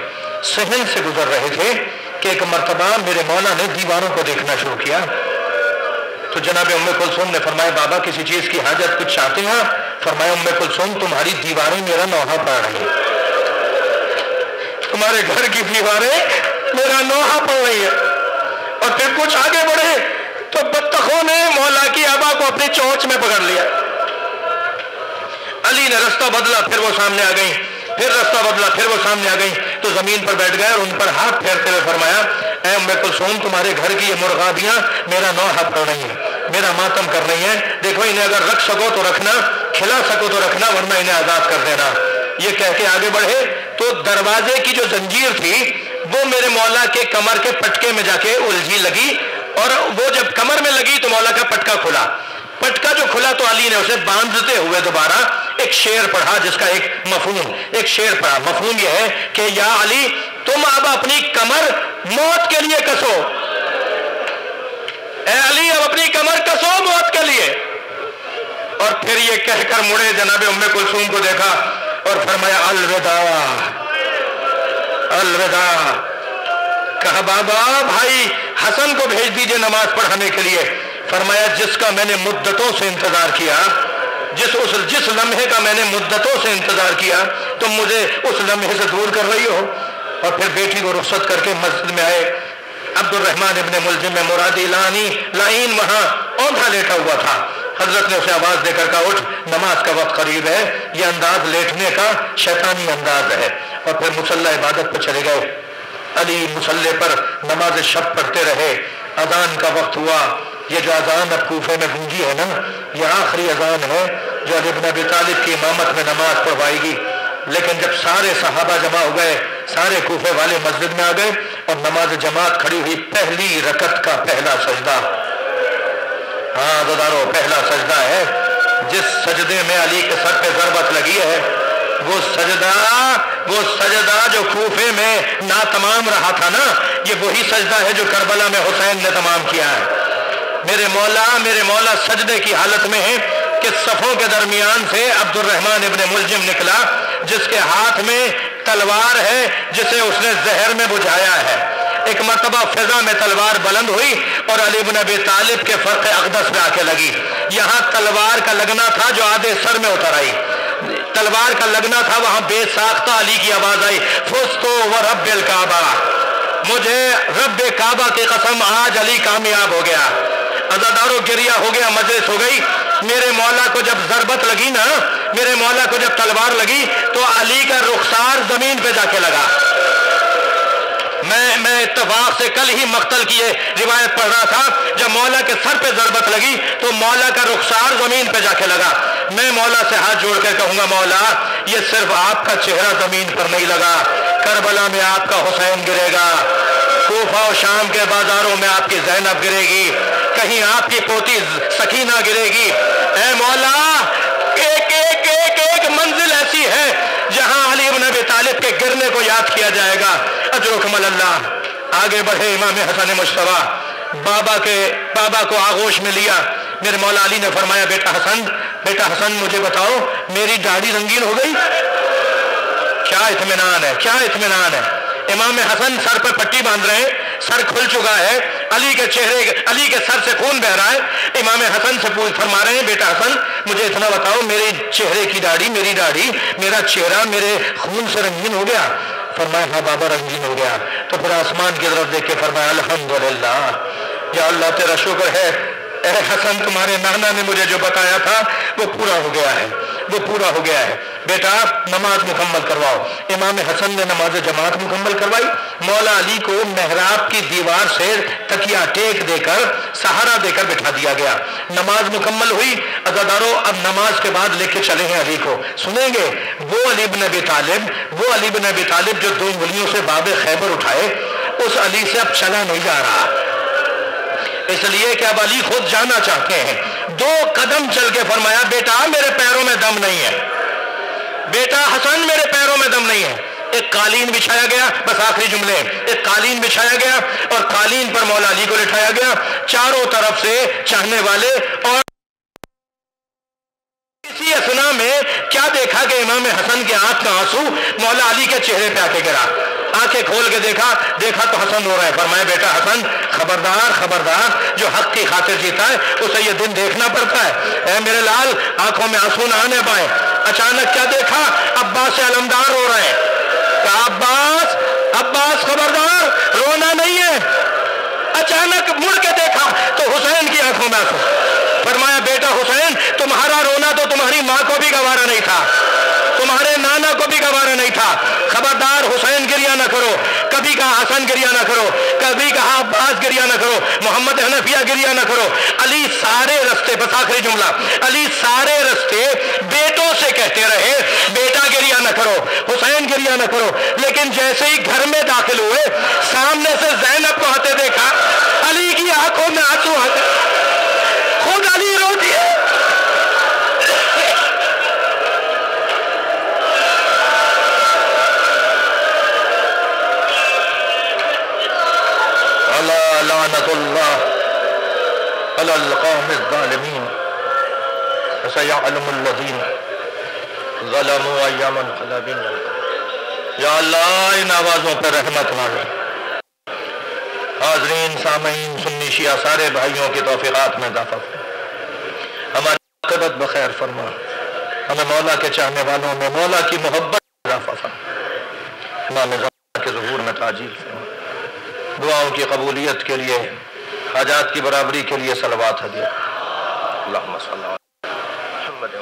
صحن سے گزر رہے تھے کہ ایک مرتبہ میرے مولا نے دیواروں کو دیکھنا شروع کیا، تو جناب ام کلثوم نے فرمایا بابا کسی چیز کی حاجت کچھ چاہتے ہیں؟ فرمایا ام کلثوم تمہاری دیواریں میرا نوحہ پڑھ رہی ہیں، تمہارے گھر کی دیواریں میرا نوحہ پڑھ رہی ہے۔ اور پھر کچھ آگے بڑھے تو بطخوں نے مولا کی ابا کو اپنی چونچ میں پکڑ لیا۔ علی نے رستہ بدلا، پھر وہ سامنے آ گئی، پھر رستہ بدلا، پھر وہ سامنے آ گئی، تو زمین پر بیٹھ گئے اور ان پر ہاتھ پھیرتے ہوئے فرمایا اے ام کلثوم تمہارے گھر کی یہ مرغابیاں میرا نوحہ پڑھ رہی ہیں، میرا ماتم کر رہی ہیں، دیکھو انہیں اگر رکھ سکو تو رکھنا، کھلا سکو تو رکھنا، ورنہ انہیں آزاد کر دینا۔ یہ کہہ کے آگے بڑھے تو دروازے کی جو زنجیر تھی وہ میرے مولا کے کمر کے پٹکے میں جا کے الجھی لگی، اور وہ جب کمر میں لگی تو مولا کا پٹکا کھلا، پٹکا جو کھلا تو علی نے اسے باندھتے ہوئے دوبارہ ایک شعر پڑھا جس کا ایک شعر پڑھا، مفہوم یہ ہے کہ یا علی تم اب اپنی کمر موت کے لیے کسو، اے علی اب اپنی کمر کسو موت کے لیے۔ اور پھر یہ کہہ کر مڑے جناب ام کلثوم کو دیکھا اور فرمایا الوداع الوداع۔ کہا بابا بھائی حسن کو بھیج دیجئے نماز پڑھانے کے لیے۔ فرمایا جس کا میں نے مدتوں سے انتظار کیا، جس لمحے کا میں نے مدتوں سے انتظار کیا تم مجھے اس لمحے سے دور کر رہی ہو۔ اور پھر بیٹی کو رخصت کر کے مسجد میں آئے، عبد الرحمن ابن ملجم میں مرادی لائن وہاں اوندھا لیٹا ہوا تھا، حضرت نے اسے آواز دے کر کہا اٹھ نماز کا وقت قریب ہے۔ یہ انداز لیٹنے کا شیطانی انداز ہے، اور پھر مصلی عبادت پہ چلے گئے۔ علی مصلی پر نماز شب پڑھتے رہے، اذان کا وقت ہوا۔ یہ جو اذان اب کوفے میں گونجی ہے نا، یہ آخری اذان ہے جو علی بن ابی طالب کی امامت میں نماز پڑھوائے گی۔ لیکن جب سارے صحابہ جمع ہو گئے، سارے کوفے والے مسجد میں آ گئے اور نماز جماعت کھڑی ہوئی، پہلی رکعت کا پہلا سجدہ، ہاں عزیزانو پہلا سجدہ ہے جس سجدے میں علی کے سر پہ ضربت لگی ہے، وہ سجدہ جو کوفے میں ناتمام رہا تھا نا، یہ وہی سجدہ ہے جو کربلا میں حسین نے تمام کیا ہے۔ میرے مولا سجدے کی حالت میں ہے کہ صفوں کے درمیان سے عبد الرحمن ابن ملجم نکلا جس کے ہاتھ میں تلوار ہے جسے اس نے زہر میں بجھایا ہے۔ ایک مرتبہ فضا میں تلوار بلند ہوئی اور علی بن ابی طالب کے فرق اقدس میں آ کے لگی، یہاں تلوار کا لگنا تھا جو آدھے سر میں اتر آئی، تلوار کا لگنا تھا وہاں بے ساختہ علی کی آواز آئی فزتو ورب الکعبہ، مجھے رب کعبہ کی قسم آج علی کامیاب ہو گیا۔ عزادارو گریہ ہو گیا، مجلس ہو گئی۔ میرے مولا کو جب ضربت لگی نا، میرے مولا کو جب تلوار لگی تو علی کا رخسار زمین پہ جا کے لگا، میں اتفاق سے کل ہی مقتل کی روایت پڑھ رہا تھا، جب مولا کے سر پہ ضربت لگی تو مولا کا رخسار زمین پہ جا کے لگا۔ میں مولا سے ہاتھ جوڑ کے کہوں گا مولا یہ صرف آپ کا چہرہ زمین پر نہیں لگا، کربلا میں آپ کا حسین گرے گا، کوفہ و شام کے بازاروں میں آپ کی زینب گرے گی، کہیں آپ کی پوتی سکینہ گرے گی۔ اے مولا ایک ایک ایک ایک منزل ایسی ہے جہاں علی بن ابی طالب کے گرنے کو یاد کیا جائے گا۔ اجرکم اللہ۔ آگے بڑھے امام حسن مجتبیٰ، بابا کو آغوش میں لیا۔ میرے مولا علی نے فرمایا بیٹا حسن مجھے بتاؤ میری داڑھی رنگین ہو گئی؟ کیا اطمینان ہے، کیا اطمینان ہے۔ امام حسن سر پہ پٹی باندھ رہے ہیں، سر کھل چکا ہے، علی کے سر سے خون بہ رہا ہے۔ امام حسن سے فرما رہے ہیں بیٹا حسن مجھے اتنا بتاؤ میرے چہرے کی داڑھی، میری داڑھی، میرا چہرہ میرے خون سے رنگین ہو گیا؟ فرمایا ہاں بابا رنگین ہو گیا۔ تو پھر آسمان کی طرف دیکھ کے فرمایا الحمدللہ، یا اللہ تیرا شکر ہے اے حسن تمہارے نانا نے مجھے جو بتایا تھا وہ پورا ہو گیا ہے، وہ پورا ہو گیا ہے۔ بیٹا نماز مکمل کرواؤ۔ امام حسن نے نماز جماعت مکمل کروائی۔ مولا علی کو محراب کی دیوار سے تکیہ ٹیک دے کر سہارا دے کر بٹھا دیا گیا۔ نماز مکمل ہوئی۔ عزادارو اب نماز کے بعد لے کے چلے ہیں علی کو، سنیں گے وہ علی بن ابی طالب جو 2 انگلیوں سے باب خیبر اٹھائے، اس علی سے اب چلا نہیں جا رہا، اس لیے کہ اب علی خود جانا چاہتے ہیں۔ 2 قدم چل کے فرمایا بیٹا میرے پیروں میں دم نہیں ہے، بیٹا حسن میرے پیروں میں دم نہیں ہے۔ ایک قالین بچھایا گیا، بس آخری جملے، ایک قالین بچھایا گیا اور قالین پر مولا علی کو لٹھایا گیا، چاروں طرف سے چاہنے والے۔ اور اسی اسنا میں کیا دیکھا کہ امام حسن کے آنکھ کا آنسو مولا علی کے چہرے پہ آ کے گرا۔ آنکھیں کھول کے دیکھا تو حسن رو رہا ہے۔ فرمایا بیٹا حسن خبردار جو حق کی خاطر جیتا ہے اسے یہ دن دیکھنا پڑتا ہے۔ اے میرے لال آنکھوں میں آنسو نہ آنے پائے۔ اچانک کیا دیکھا؟ عباس علمدار رو رہے ہیں۔ عباس خبردار رونا نہیں ہے۔ اچانک مڑ کے دیکھا تو حسین کی آنکھوں میں آنسو۔ فرمایا بیٹا حسین تمہارا رونا تو تمہاری ماں کو بھی گوارا نہیں تھا، تمہارے نانا کو بھی گوارا نہیں تھا۔ خبردار حسین گریہ نہ کرو۔ کبھی کہا حسن گریہ نہ کرو، کبھی کہا عباس گریہ نہ کرو، محمد حنفیہ گریہ نہ کرو۔ علی سارے رستے، بس آخری جملہ، علی سارے رستے بیٹوں سے کہتے رہے بیٹا گریہ نہ کرو، حسین گریہ نہ کرو، لیکن جیسے ہی گھر میں داخل ہوئے سامنے سے زینب کو آتے دیکھا، علی کی آنکھوں میں آنسو آتے، خود علی رو دیے۔ لعنت اللہ علی القوم الظالمین وسیعلم الذین ظلموا ایام انقلابین۔ یا اللہ ان آوازوں پر رحمت مانگے۔ حاضرین سامعین سنی شیعہ سارے بھائیوں کی توفیقات میں اضافہ فرما، ہماری عاقبت بخیر فرما، ہمیں مولا کے چاہنے والوں میں مولا کی محبت میں اضافہ فرما، امام زمان کے ظہور میں تعجیل فرما، دعاؤں کی قبولیت کے لیے، حاجات کی برابری کے لیے صلوات ہدیہ۔ اللہم صلی اللہ علیہ وسلم محمد